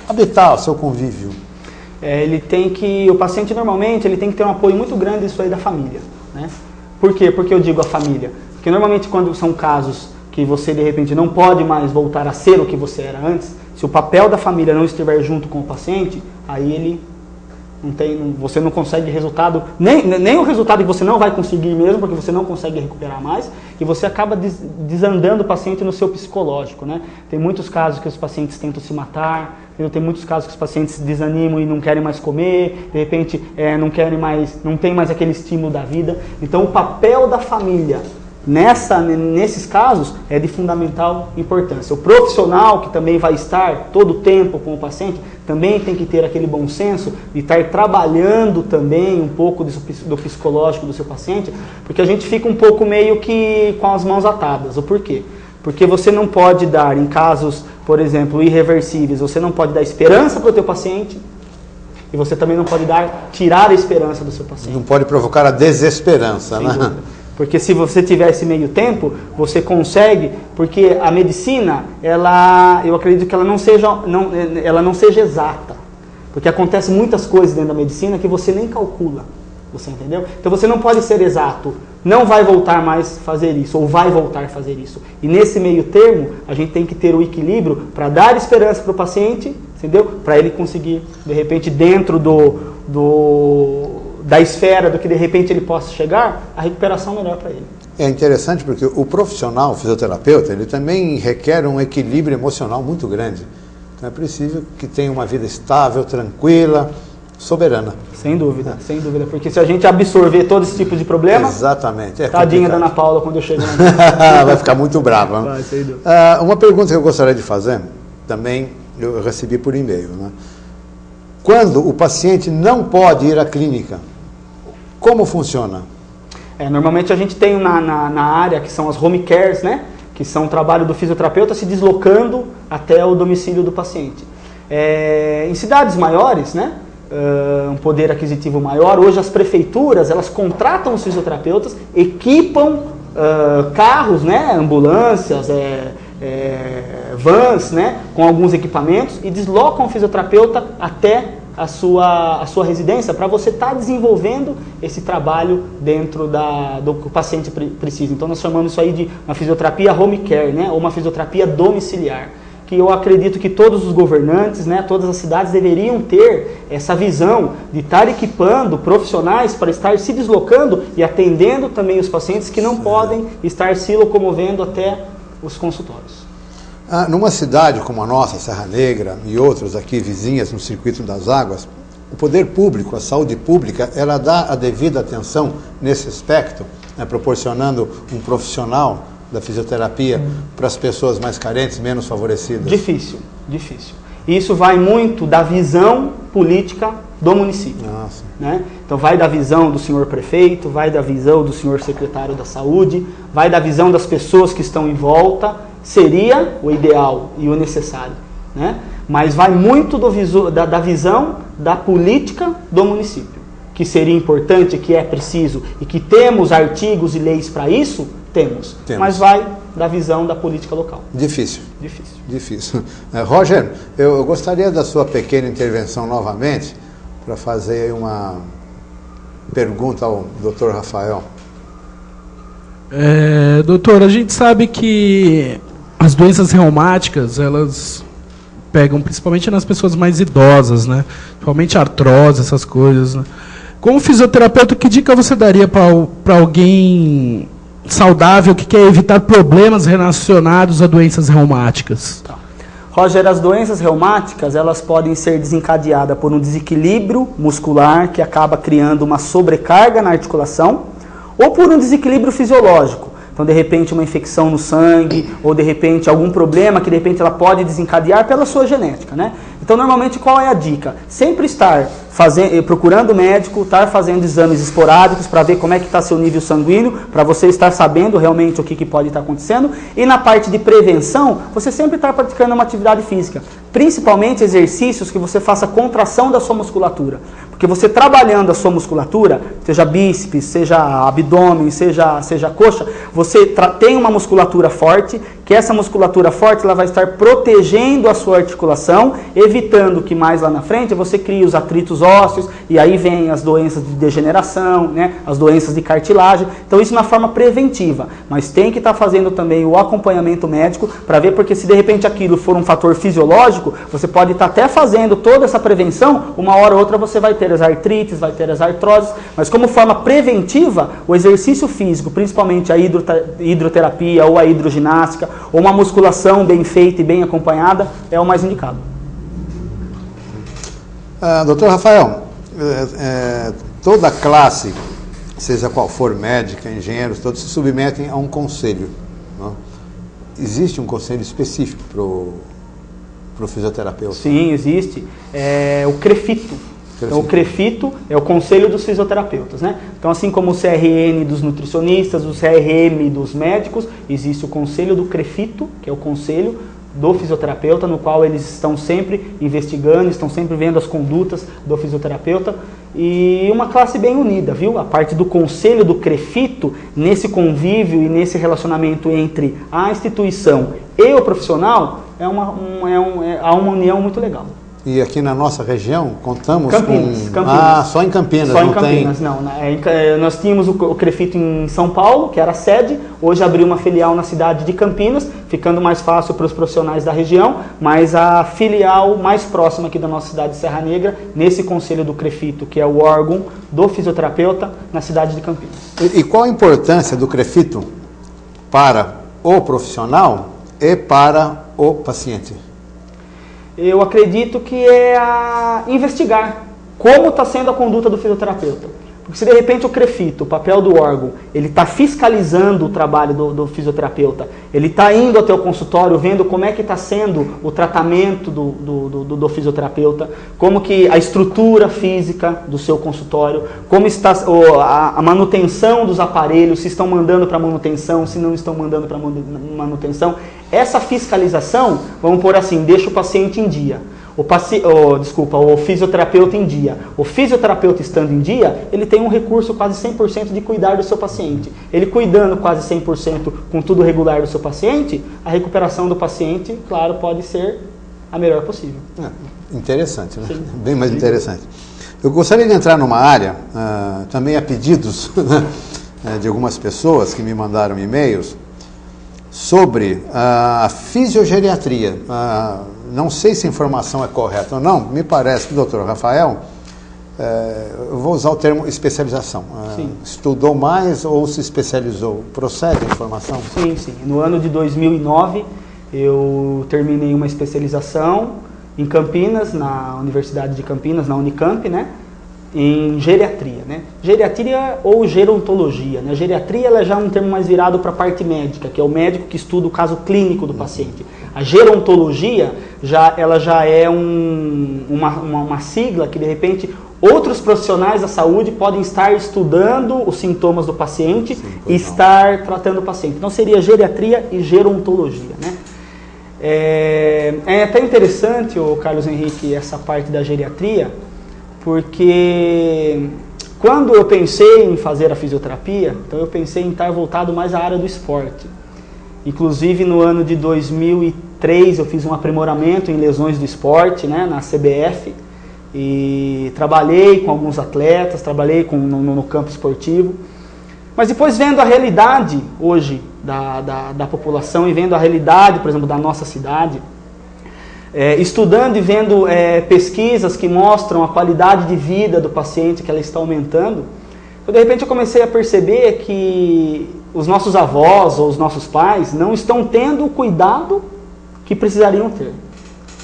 habitat, ao seu convívio? O paciente normalmente ele tem que ter um apoio muito grande disso aí da família, né? Por quê? Porque eu digo a família? Porque normalmente quando são casos que você de repente não pode mais voltar a ser o que você era antes, se o papel da família não estiver junto com o paciente, aí ele você não consegue resultado, nem o resultado que você não vai conseguir mesmo, porque você não consegue recuperar mais, e você acaba desandando o paciente no seu psicológico, né? Tem muitos casos que os pacientes tentam se matar, tem muitos casos que os pacientes desanimam e não querem mais comer, de repente não tem mais aquele estímulo da vida. Então o papel da família nesses casos é de fundamental importância. O profissional que também vai estar todo o tempo com o paciente também tem que ter aquele bom senso de estar trabalhando também um pouco do psicológico do seu paciente, porque a gente fica um pouco meio que com as mãos atadas. O porquê? Porque você não pode dar, em casos, por exemplo, irreversíveis, você não pode dar esperança para o teu paciente e você também não pode tirar a esperança do seu paciente. Não pode provocar a desesperança, sem né? dúvida. Porque se você tiver esse meio tempo, você consegue, porque a medicina, eu acredito que ela não seja exata. Porque acontecem muitas coisas dentro da medicina que você nem calcula, você entendeu? Então você não pode ser exato, não vai voltar mais a fazer isso, ou vai voltar a fazer isso. E nesse meio termo, a gente tem que ter o equilíbrio para dar esperança para o paciente, entendeu? Para ele conseguir, de repente, dentro da esfera do que de repente ele possa chegar, a recuperação melhor para ele. É interessante porque o profissional, o fisioterapeuta, ele também requer um equilíbrio emocional muito grande. Então é preciso que tenha uma vida estável, tranquila, soberana. Sem dúvida, porque se a gente absorver todo esse tipo de problema... Exatamente. Tadinha da Ana Paula quando eu chegar lá. Vai ficar muito brava. Vai, sem dúvida. Uma pergunta que eu gostaria de fazer, também eu recebi por e-mail, né? Quando o paciente não pode ir à clínica, como funciona? Normalmente a gente tem na área que são as home cares, né? Que são o trabalho do fisioterapeuta se deslocando até o domicílio do paciente. Em cidades maiores, né? Um poder aquisitivo maior, hoje as prefeituras elas contratam os fisioterapeutas, equipam carros, né? Ambulâncias, vans, né? Com alguns equipamentos e deslocam o fisioterapeuta até a sua residência para você estar desenvolvendo esse trabalho dentro do que o paciente precisa. Então nós chamamos isso aí de uma fisioterapia home care, né? Ou uma fisioterapia domiciliar, que eu acredito que todos os governantes, né, todas as cidades deveriam ter essa visão de estar equipando profissionais para estar se deslocando e atendendo também os pacientes que não podem estar se locomovendo até os consultórios. Numa cidade como a nossa, Serra Negra e outras aqui vizinhas no Circuito das Águas, o poder público, a saúde pública, ela dá a devida atenção nesse aspecto, né, proporcionando um profissional da fisioterapia para as pessoas mais carentes, menos favorecidas? Difícil. Isso vai muito da visão política do município. Né? Então vai da visão do senhor prefeito, vai da visão do senhor secretário da saúde, vai da visão das pessoas que estão em volta. Seria o ideal e o necessário, né? mas vai muito da visão da política do município. Que seria importante, que é preciso e que temos artigos e leis para isso, temos. Mas vai da visão da política local. Difícil. Roger, eu gostaria da sua pequena intervenção novamente para fazer uma pergunta ao Dr. Rafael. Doutor, a gente sabe que as doenças reumáticas, elas pegam principalmente nas pessoas mais idosas, né? Principalmente artrose, essas coisas, né? Como fisioterapeuta, que dica você daria para alguém saudável que quer evitar problemas relacionados a doenças reumáticas? Tá. Roger, as doenças reumáticas, elas podem ser desencadeadas por um desequilíbrio muscular que acaba criando uma sobrecarga na articulação ou por um desequilíbrio fisiológico. Então, de repente, uma infecção no sangue ou, de repente, algum problema que, de repente, ela pode desencadear pela sua genética, né? Então, normalmente, qual é a dica? Sempre estar procurando o médico, estar fazendo exames esporádicos para ver como é que está seu nível sanguíneo, para você estar sabendo realmente o que pode estar acontecendo. E na parte de prevenção, você sempre estar praticando uma atividade física, principalmente exercícios que você faça contração da sua musculatura. Porque você trabalhando a sua musculatura, seja bíceps, seja abdômen, seja coxa, você tem uma musculatura forte, que essa musculatura forte ela vai estar protegendo a sua articulação, evitando que mais lá na frente você crie os atritos ósseos, e aí vem as doenças de degeneração, né, as doenças de cartilagem. Então isso na forma preventiva, mas tem que estar fazendo também o acompanhamento médico para ver, porque se de repente aquilo for um fator fisiológico, você pode estar até fazendo toda essa prevenção, uma hora ou outra você vai ter as artrites, vai ter as artroses, mas como forma preventiva, o exercício físico, principalmente a hidroterapia ou a hidroginástica, ou uma musculação bem feita e bem acompanhada, é o mais indicado. Doutor Rafael, toda classe, seja qual for, médica, engenheiros, todos se submetem a um conselho, não? Existe um conselho específico para o fisioterapeuta? Sim, existe. O CREFITO. Então, o CREFITO é o Conselho dos Fisioterapeutas, né? Então, assim como o CRN dos nutricionistas, o CRM dos médicos, existe o Conselho do CREFITO, que é o Conselho do Fisioterapeuta, no qual eles estão sempre investigando, estão sempre vendo as condutas do fisioterapeuta, e uma classe bem unida, viu? A parte do Conselho do CREFITO, nesse convívio e nesse relacionamento entre a instituição e o profissional, há uma união muito legal. E aqui na nossa região, contamos Campinas. Só em Campinas. Só em Campinas, não. Nós tínhamos o CREFITO em São Paulo, que era a sede. Hoje abriu uma filial na cidade de Campinas, ficando mais fácil para os profissionais da região, mas a filial mais próxima aqui da nossa cidade de Serra Negra, nesse conselho do CREFITO, que é o órgão do fisioterapeuta na cidade de Campinas. E qual a importância do CREFITO para o profissional e para o paciente? Eu acredito que é investigar como está sendo a conduta do fisioterapeuta. Porque se de repente o CREFITO, o papel do órgão, ele está fiscalizando o trabalho do fisioterapeuta, ele está indo até o consultório, vendo como é que está sendo o tratamento do fisioterapeuta, como que a estrutura física do seu consultório, como está a manutenção dos aparelhos, se estão mandando para manutenção, se não estão mandando para manutenção. Essa fiscalização, vamos pôr assim, deixa o paciente em dia. O fisioterapeuta em dia. O fisioterapeuta estando em dia, ele tem um recurso quase 100% de cuidar do seu paciente. Ele cuidando quase 100% com tudo regular do seu paciente, a recuperação do paciente, claro, pode ser a melhor possível. Interessante, né? Sim. Bem mais interessante. Eu gostaria de entrar numa área, também a pedidos de algumas pessoas que me mandaram e-mails, sobre a fisiogeriatria. Não sei se a informação é correta ou não, me parece que o doutor Rafael, eu vou usar o termo especialização, estudou mais ou se especializou. Procede a informação? Sim, sim. No ano de 2009, eu terminei uma especialização em Campinas, na Universidade de Campinas, na Unicamp, né? Em geriatria, né? Geriatria ou gerontologia, né? Geriatria ela já é um termo mais virado para a parte médica, que é o médico que estuda o caso clínico do paciente. A gerontologia ela já é uma sigla que de repente outros profissionais da saúde podem estar estudando os sintomas do paciente e estar tratando o paciente. Então seria geriatria e gerontologia, né? É até interessante, o Carlos Henrique, essa parte da geriatria, porque quando eu pensei em fazer a fisioterapia, então eu pensei em estar voltado mais à área do esporte. Inclusive no ano de 2003 eu fiz um aprimoramento em lesões do esporte, né, na CBF, e trabalhei com alguns atletas, trabalhei no campo esportivo. Mas depois, vendo a realidade hoje da população e vendo a realidade, por exemplo, da nossa cidade, estudando e vendo pesquisas que mostram a qualidade de vida do paciente, que ela está aumentando, de repente eu comecei a perceber que os nossos avós ou os nossos pais não estão tendo o cuidado que precisariam ter.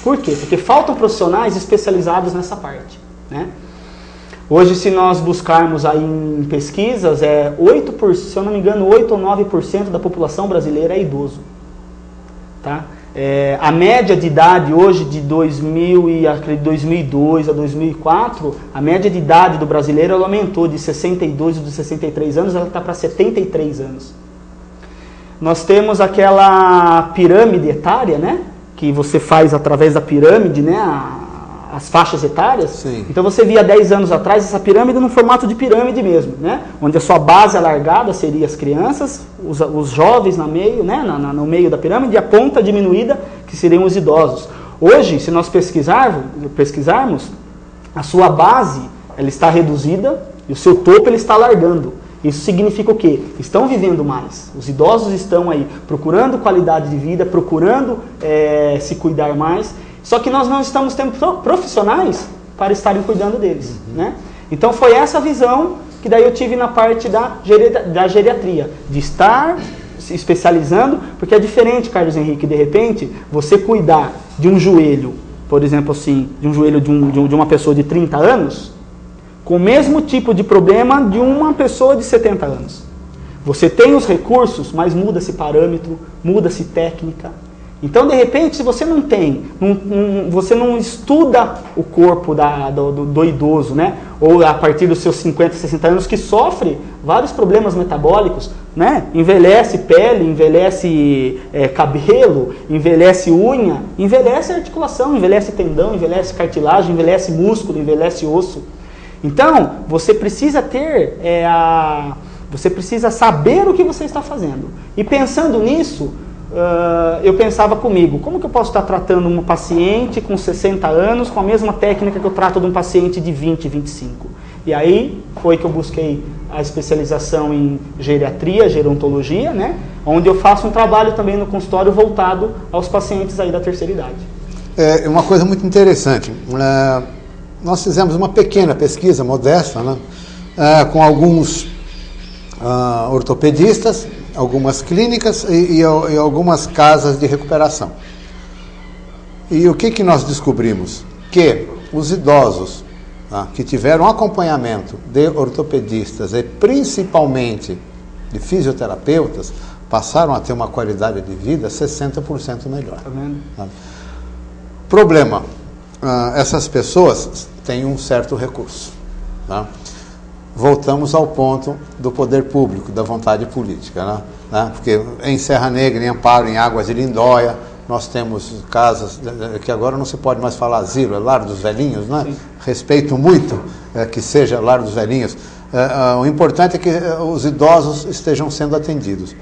Por quê? Porque faltam profissionais especializados nessa parte, né? Hoje, se nós buscarmos aí em pesquisas, se eu não me engano, 8 ou 9% da população brasileira é idoso. Tá? A média de idade hoje, de 2002 a 2004, a média de idade do brasileiro ela aumentou de 62 ou de 63 anos, ela está para 73 anos. Nós temos aquela pirâmide etária, né? Que você faz através da pirâmide, né? As faixas etárias. Sim. Então você via 10 anos atrás essa pirâmide no formato de pirâmide mesmo, né? Onde a sua base alargada seria as crianças, os jovens no meio, né? No meio da pirâmide, e a ponta diminuída, que seriam os idosos. Hoje, se nós pesquisarmos, a sua base ela está reduzida e o seu topo ele está alargando. Isso significa o quê? Estão vivendo mais. Os idosos estão aí procurando qualidade de vida, procurando se cuidar mais. Só que nós não estamos tendo profissionais para estarem cuidando deles, né? Então foi essa visão que daí eu tive na parte da geriatria, de estar se especializando, porque é diferente, Carlos Henrique, de repente, você cuidar de um joelho, por exemplo assim, de um joelho de uma pessoa de 30 anos, com o mesmo tipo de problema de uma pessoa de 70 anos. Você tem os recursos, mas muda-se parâmetro, muda-se técnica. Então, de repente, se você não tem, você não estuda o corpo do idoso, né? Ou a partir dos seus 50, 60 anos, que sofre vários problemas metabólicos, né? Envelhece pele, envelhece cabelo, envelhece unha, envelhece articulação, envelhece tendão, envelhece cartilagem, envelhece músculo, envelhece osso. Então, você precisa ter você precisa saber o que você está fazendo. E pensando nisso, eu pensava comigo, como que eu posso estar tratando uma paciente com 60 anos com a mesma técnica que eu trato de um paciente de 20, 25? E aí foi que eu busquei a especialização em geriatria, gerontologia, né? Onde eu faço um trabalho também no consultório voltado aos pacientes aí da terceira idade. É uma coisa muito interessante. Nós fizemos uma pequena pesquisa modesta, né? Com alguns ortopedistas, algumas clínicas e algumas casas de recuperação. E o que nós descobrimos? Que os idosos que tiveram acompanhamento de ortopedistas e principalmente de fisioterapeutas passaram a ter uma qualidade de vida 60% melhor. Tá vendo? Problema, essas pessoas têm um certo recurso. Tá? Voltamos ao ponto do poder público, da vontade política, né? Porque em Serra Negra, em Amparo, em Águas de Lindóia, nós temos casas, que agora não se pode mais falar asilo, é lar dos velhinhos, né? Sim. Respeito muito que seja lar dos velhinhos. O importante é que os idosos estejam sendo atendidos.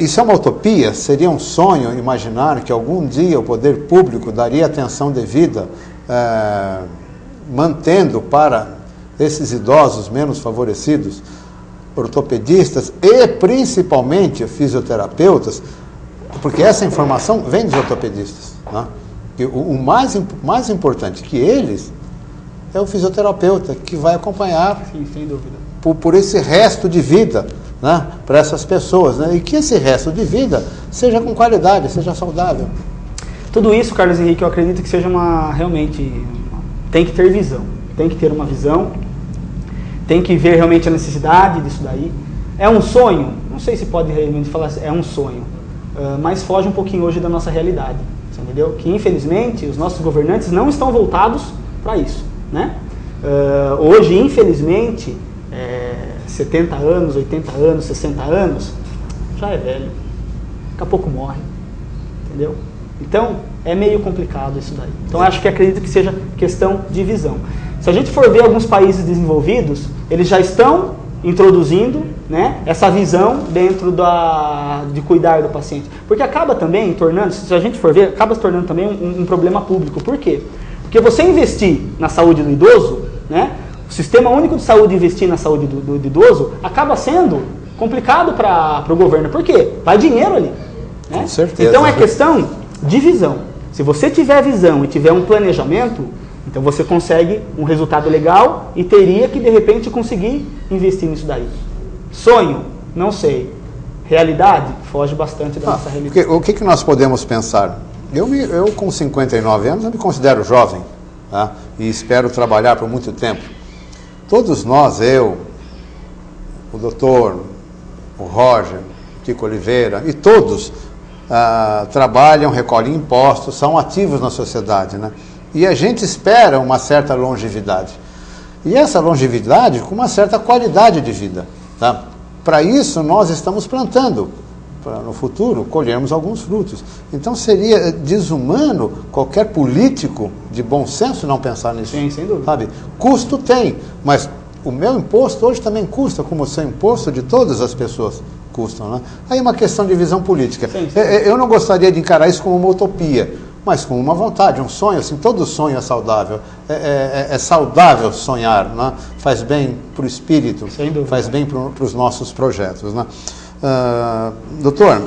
Isso é uma utopia? Seria um sonho imaginar que algum dia o poder público daria atenção devida, mantendo para esses idosos menos favorecidos, ortopedistas e principalmente fisioterapeutas, porque essa informação vem dos ortopedistas, né? E o mais importante que eles é o fisioterapeuta, que vai acompanhar. Sim, sem dúvida. Por esse resto de vida, né? Para essas pessoas, né? E que esse resto de vida seja com qualidade, seja saudável. Tudo isso, Carlos Henrique, eu acredito que seja realmente, tem que ter visão, tem que ter uma visão. Tem que ver realmente a necessidade disso daí. É um sonho? Não sei se pode realmente falar assim, é um sonho. Mas foge um pouquinho hoje da nossa realidade. Você entendeu? Que infelizmente os nossos governantes não estão voltados para isso, né? Hoje, infelizmente, 70 anos, 80 anos, 60 anos, já é velho. Daqui a pouco morre. entendeu? Então, é meio complicado isso daí. Então, acho que acredito que seja questão de visão. Se a gente for ver alguns países desenvolvidos, eles já estão introduzindo, né, essa visão dentro de cuidar do paciente. Porque acaba também tornando, se a gente for ver, acaba se tornando também um problema público. Por quê? Porque você investir na saúde do idoso, né, o Sistema Único de Saúde investir na saúde do idoso, acaba sendo complicado para o governo. Por quê? Vai dinheiro ali. Né? Com certeza. Então é questão de visão. Se você tiver visão e tiver um planejamento, então você consegue um resultado legal e teria que, de repente, conseguir investir nisso daí. Sonho? Não sei. Realidade? Foge bastante da nossa realidade. O que nós podemos pensar? Eu com 59 anos, eu me considero jovem, tá? E espero trabalhar por muito tempo. Todos nós, eu, o doutor, o Roger, o Kiko Oliveira, e todos trabalham, recolhem impostos, são ativos na sociedade, né? E a gente espera uma certa longevidade. E essa longevidade com uma certa qualidade de vida, tá? Para isso, nós estamos plantando, para no futuro colhermos alguns frutos. Então, seria desumano qualquer político de bom senso não pensar nisso. Sim, sem dúvida. Sabe? Custo tem, mas o meu imposto hoje também custa, como o seu imposto de todas as pessoas custam, né? Aí é uma questão de visão política. Sim, sim. Eu não gostaria de encarar isso como uma utopia, mas com uma vontade, um sonho, assim, todo sonho é saudável. É saudável sonhar, né? Faz bem para o espírito, faz bem para os nossos projetos, né? Doutor,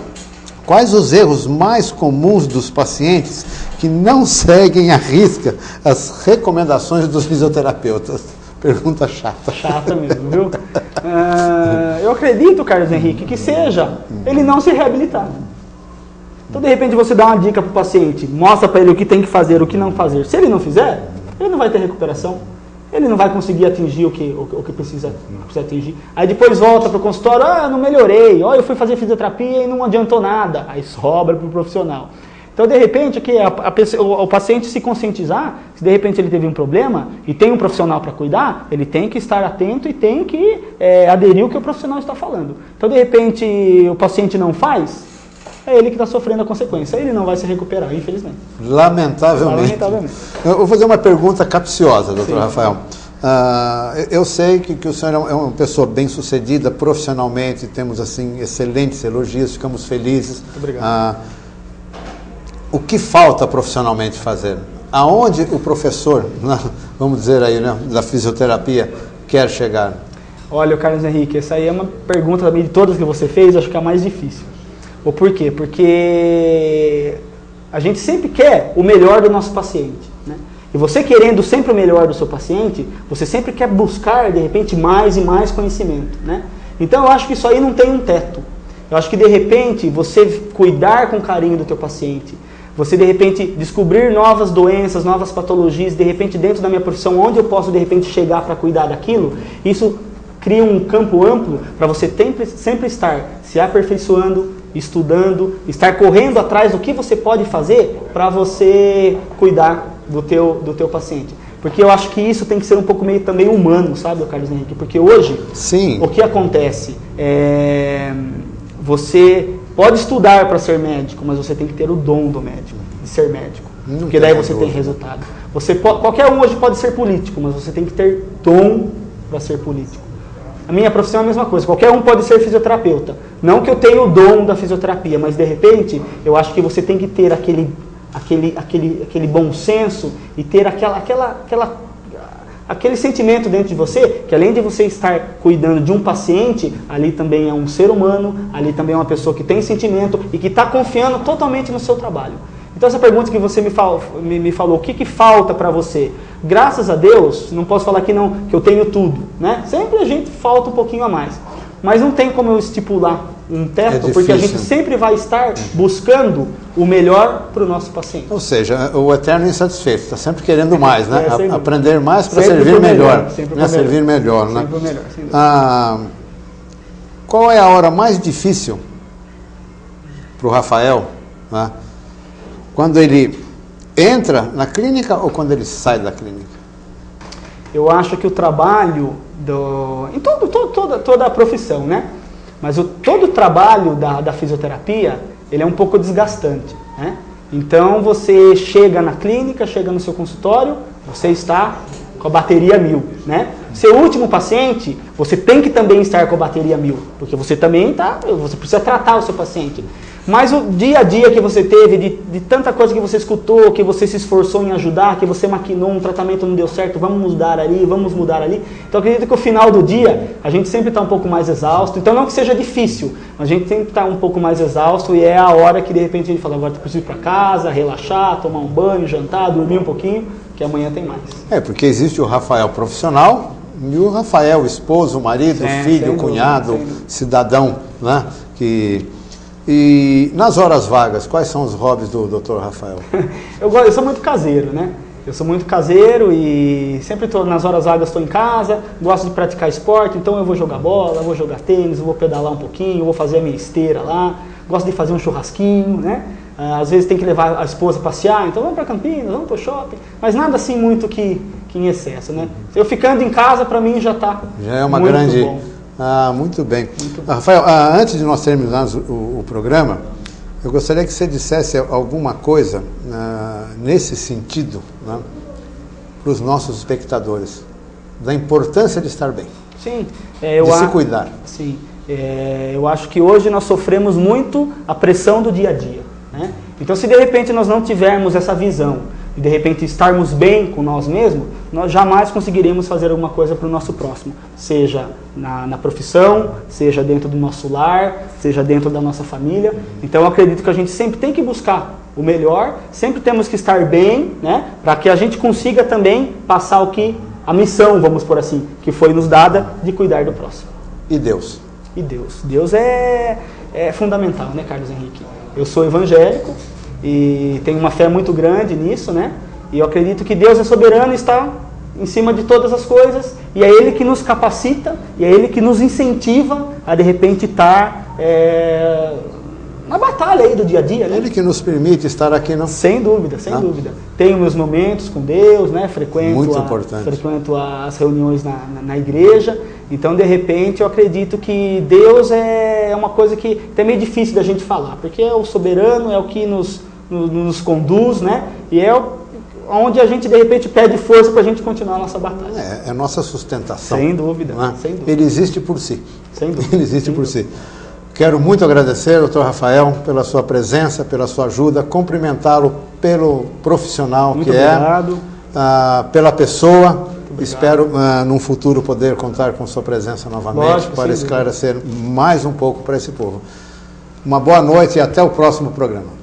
quais os erros mais comuns dos pacientes que não seguem à risca as recomendações dos fisioterapeutas? Pergunta chata. Chata mesmo, viu? Eu acredito, Carlos Henrique, que seja ele não se reabilitar. Então, de repente, você dá uma dica para o paciente, mostra para ele o que tem que fazer, o que não fazer. Se ele não fizer, ele não vai ter recuperação. Ele não vai conseguir atingir o que precisa atingir. Aí depois volta para o consultório, não melhorei, eu fui fazer fisioterapia e não adiantou nada. Aí sobra para o profissional. Então, de repente, o paciente se conscientizar, se de repente ele teve um problema e tem um profissional para cuidar, ele tem que estar atento e tem que aderir ao que o profissional está falando. Então, de repente, o paciente não faz, é ele que está sofrendo a consequência. Ele não vai se recuperar, infelizmente. Lamentavelmente. Eu vou fazer uma pergunta capciosa, doutor Rafael. Eu sei que o senhor é uma pessoa bem-sucedida profissionalmente, temos assim excelentes elogios, ficamos felizes. Muito obrigado. O que falta profissionalmente fazer? Aonde o professor, vamos dizer aí, né, da fisioterapia, quer chegar? Olha, Carlos Henrique, essa aí é uma pergunta também de todas que você fez, acho que é a mais difícil. Ou por quê? Porque a gente sempre quer o melhor do nosso paciente, né? E você querendo sempre o melhor do seu paciente, você sempre quer buscar, de repente, mais e mais conhecimento, né? Então, eu acho que isso aí não tem um teto. Eu acho que, de repente, você cuidar com carinho do teu paciente, você, de repente, descobrir novas doenças, novas patologias, de repente, dentro da minha profissão, onde eu posso, de repente, chegar para cuidar daquilo, isso cria um campo amplo para você sempre estar se aperfeiçoando, estudando, estar correndo atrás do que você pode fazer para você cuidar do teu paciente. Porque eu acho que isso tem que ser um pouco meio também humano, sabe, Carlos Henrique? Porque hoje, sim, o que acontece você pode estudar para ser médico, mas você tem que ter o dom do médico, de ser médico. Porque daí você tem resultado. Qualquer um hoje pode ser político, mas você tem que ter dom para ser político. A minha profissão é a mesma coisa. Qualquer um pode ser fisioterapeuta. Não que eu tenha o dom da fisioterapia, mas de repente eu acho que você tem que ter aquele bom senso e ter aquele sentimento dentro de você, que além de você estar cuidando de um paciente, ali também é um ser humano, ali também é uma pessoa que tem sentimento e que está confiando totalmente no seu trabalho. Então essa pergunta que você me falou, o que falta para você? Graças a Deus, não posso falar que eu tenho tudo, né? Sempre a gente falta um pouquinho a mais. Mas não tem como eu estipular um teto, porque a gente sempre vai estar buscando o melhor para o nosso paciente. Ou seja, o eterno insatisfeito, está sempre querendo mais, né? Aprender mais para sempre servir melhor. Servir melhor, né? Sempre melhor, qual é a hora mais difícil para o Rafael, né? Quando ele entra na clínica ou quando ele sai da clínica? Eu acho que o trabalho em toda a profissão, né? Mas todo o trabalho da fisioterapia, ele é um pouco desgastante. né? Então você chega na clínica, chega no seu consultório, você está com a bateria 1000, né? Seu último paciente, você tem que também estar com a bateria 1000, porque você também você precisa tratar o seu paciente. Mas o dia a dia que você teve, de tanta coisa que você escutou, que você se esforçou em ajudar, que você maquinou, um tratamento não deu certo, vamos mudar ali, vamos mudar ali. Então eu acredito que o final do dia, a gente sempre está um pouco mais exausto. Então não que seja difícil, mas a gente sempre está um pouco mais exausto e é a hora que de repente a gente fala, agora eu preciso ir para casa, relaxar, tomar um banho, jantar, dormir um pouquinho, que amanhã tem mais. Porque existe o Rafael profissional e o Rafael esposo, marido, filho, cunhado, cidadão, né? E nas horas vagas, quais são os hobbies do Dr. Rafael? Eu sou muito caseiro, né? Eu sou muito caseiro e sempre nas horas vagas estou em casa, gosto de praticar esporte, então eu vou jogar bola, vou jogar tênis, vou pedalar um pouquinho, vou fazer a minha esteira lá, gosto de fazer um churrasquinho, né? Às vezes tem que levar a esposa a passear, então vamos para Campinas, vamos para o shopping, mas nada assim muito que em excesso, né? Eu ficando em casa, para mim já está já é uma muito grande... bom. Muito bem. Rafael, antes de nós terminarmos o programa, eu gostaria que você dissesse alguma coisa nesse sentido, né, para os nossos espectadores, da importância de estar bem, sim, de se cuidar. Sim, eu acho que hoje nós sofremos muito a pressão do dia a dia, né? Então se de repente nós não tivermos essa visão e de repente estarmos bem com nós mesmos, nós jamais conseguiremos fazer alguma coisa para o nosso próximo, seja na profissão, seja dentro do nosso lar, seja dentro da nossa família. Então eu acredito que a gente sempre tem que buscar o melhor, sempre temos que estar bem, né, para que a gente consiga também passar a missão, vamos por assim, que foi nos dada de cuidar do próximo. E Deus? E Deus. Deus é fundamental, né, Carlos Henrique? Eu sou evangélico e tenho uma fé muito grande nisso, né? E eu acredito que Deus é soberano e está em cima de todas as coisas, e é Ele que nos capacita, e é Ele que nos incentiva a de repente estar na batalha aí do dia a dia, né? Ele que nos permite estar aqui, não? Sem dúvida, sem dúvida. Tenho meus momentos com Deus, né? Frequento as reuniões na igreja. Então, de repente, eu acredito que Deus é uma coisa que é meio difícil da gente falar, porque é o soberano, é o que nos conduz, né? E é onde a gente, de repente, pede força para a gente continuar a nossa batalha. É a nossa sustentação. Sem dúvida, sem dúvida. Ele existe por si. Sem dúvida. Ele existe por si. Quero muito agradecer, doutor Rafael, pela sua presença, pela sua ajuda, cumprimentá-lo pelo profissional muito que obrigado. Pela pessoa. Espero, num futuro, poder contar com sua presença novamente. Lógico, para esclarecer mais um pouco para esse povo. Uma boa noite e até o próximo programa.